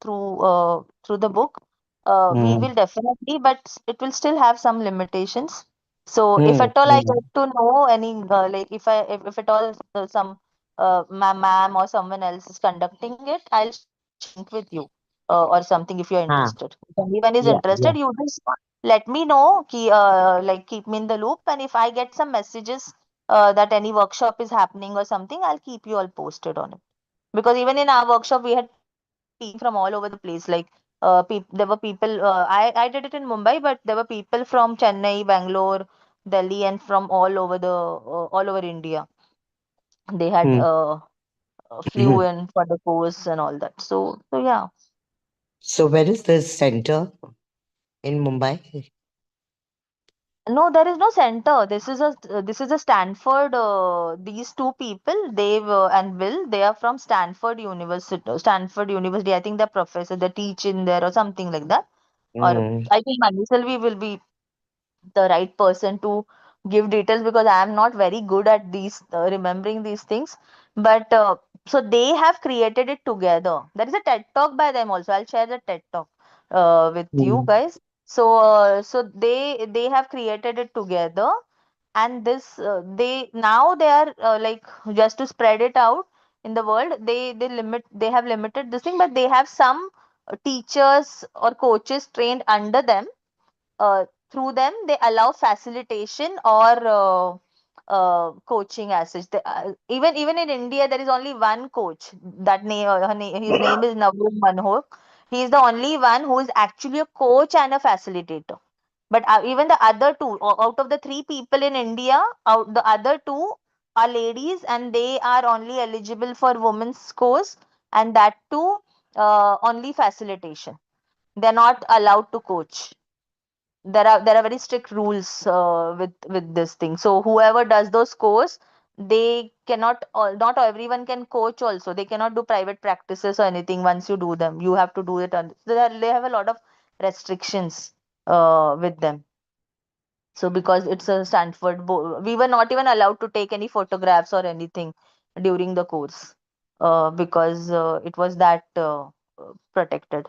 through the book, we Mm. will definitely, but it will still have some limitations. So if Mm. at all I Mm. get to know any like if at all some ma'am or someone else is conducting it, I'll share the link with you or something if you're Ah, interested. If anyone is yeah, yeah. interested, you just let me know, like keep me in the loop. And if I get some messages that any workshop is happening or something, I'll keep you all posted on it. Because even in our workshop, we had people came from all over the place. Like there were people. I did it in Mumbai, but there were people from Chennai, Bangalore, Delhi, and from all over India. They had Mm. flew in for the course and all that. So yeah. So where is this center in Mumbai? No, there is no center. This is a Stanford. These two people, Dave and Will, they are from Stanford University. Stanford University. I think they're professor. They teach in there or something like that. Or Mm. I think Mani Selvi will be the right person to give details because I am not very good at these remembering these things. But so they have created it together. There is a TED talk by them also. I'll share the TED talk with you Mm. guys. So they have created it together, and this they are like just to spread it out in the world. They have limited this thing, but they have some teachers or coaches trained under them. Through them they allow facilitation or coaching as such. Even in India there is only one coach. His name is Navroop Manhor. He is the only one who is actually a coach and a facilitator. But even the other two, out of the three people in India, the other two are ladies and they are only eligible for women's course, and that too only facilitation. They're not allowed to coach. There are very strict rules with this thing. So whoever does those course, they cannot not everyone can coach also. They cannot do private practices or anything. Once you do them, you have to do it on. They have a lot of restrictions with them. So because it's a Stanford, we were not even allowed to take any photographs or anything during the course because it was that protected.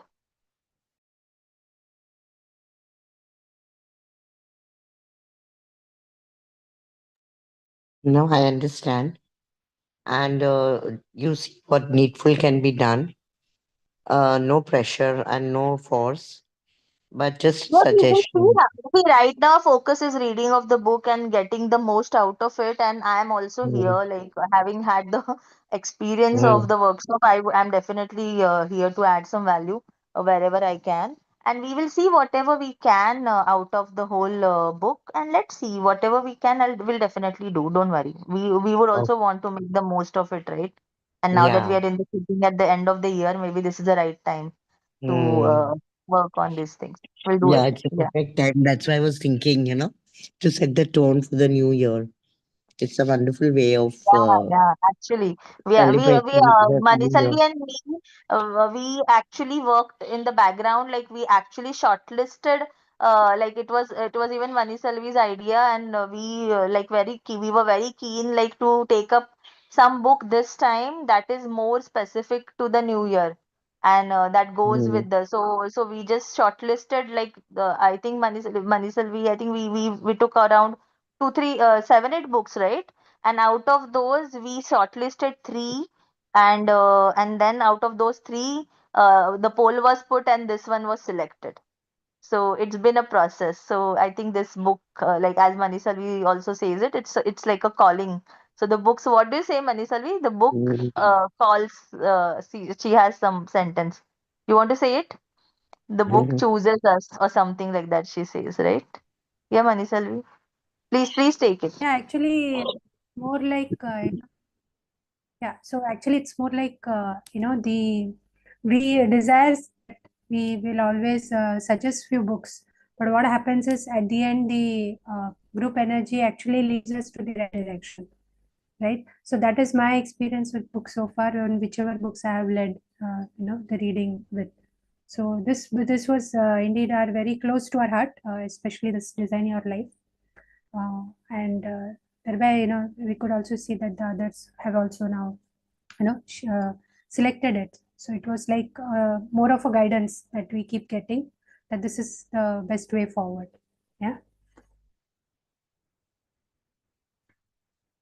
Now I understand. And you see what needful can be done. No pressure and no force, but just Yeah, we will suggestion. see, right now focus is reading of the book and getting the most out of it. And I am also Mm. here, like having had the experience of Mm. the workshop, am definitely here to add some value wherever I can. And we will see whatever we can out of the whole book. And let's see whatever we can, we'll definitely do. Don't worry. We would Oh, also want to make the most of it, right? And now that we yeah. are in the sitting at the end of the year, maybe this is the right time to Mm. work on these things. We'll do Yeah, it. it's a Yeah. perfect time. That's why I was thinking, to set the tone for the new year. It's a wonderful way of Yeah, actually, celebrating the new year. Manisalvi and me, we actually worked in the background. Like we actually shortlisted. Like it was even Manisalvi's idea, and we were very keen like to take up some book this time that is more specific to the new year, and that goes Mm. with the so we just shortlisted like the I think Manisalvi. I think we took around 7 8 books, right? And out of those we shortlisted three, and then out of those three the poll was put and this one was selected. So it's been a process. So I think this book, like as Manisalvi also says it, it's like a calling. So the books, what do you say, Manisalvi? The book Mm, calls. She has some sentence. You want to say it? The book mhm, chooses us, or something like that. She says, right? Yeah, Manisalvi. Please take it. Yeah, actually, more like yeah. So actually, it's more like the we desires that we will always suggest few books, but what happens is at the end the group energy actually leads us to the right direction, right? So that is my experience with books so far, on whichever books I have led, the reading with. So this was indeed are very close to our heart, especially this Design Your Life, and thereby we could also see that the others have also now selected it. So it was like more of a guidance that we keep getting, that this is the best way forward. Yeah.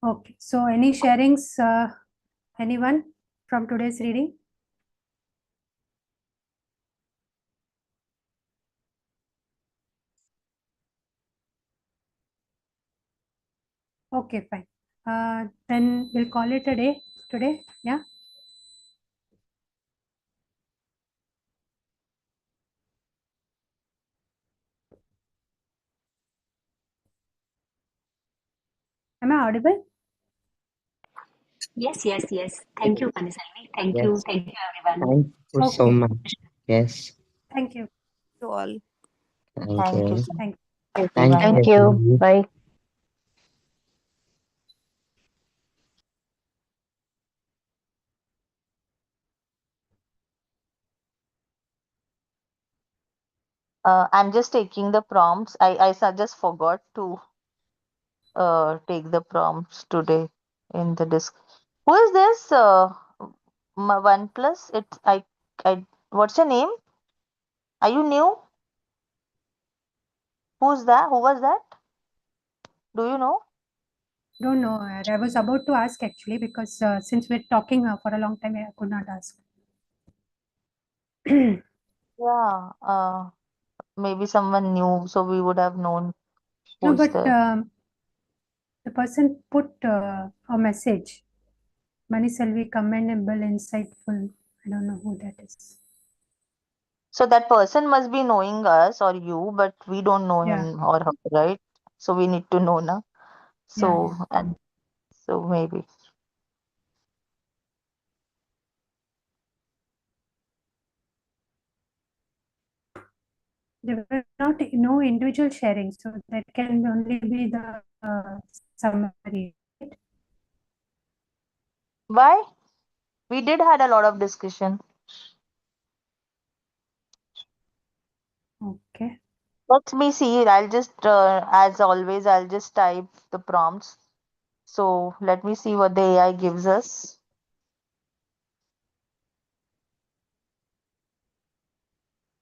Okay. So any sharings, anyone from today's reading? Okay, fine. Then we'll call it a day today. Yeah. Am I audible? Yes, yes, yes. Thank you, Panisalvi. yes. Thank you, everyone. Thank you so Okay. much. Yes. Thank you. To all. Thank Thank you, you. Thank Thank everyone. you, Thank you. everyone. Bye. I'm just taking the prompts. Just forgot to take the prompts today in the disc. Who is this? OnePlus. I. What's your name? Are you new? Who's that? Who was that? Do you know? Don't know. I was about to ask actually, because since we're talking for a long time, I could not ask. Yeah. Maybe someone new, so we would have known No, who's but there. the person put a message. Maniselvi, commendable, insightful. I don't know who that is. So that person must be knowing us or you, but we don't know Yeah, him or her, right? So we need to know now. yeah, So yeah. and so maybe. There were not no individual sharing, so that can only be the summary. Right? Why? We did had a lot of discussion. Okay. Let me see. I'll just, as always, I'll just type the prompts. So let me see what the AI gives us.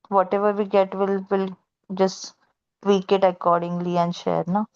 Whatever we get, we'll just tweak it accordingly and share, no?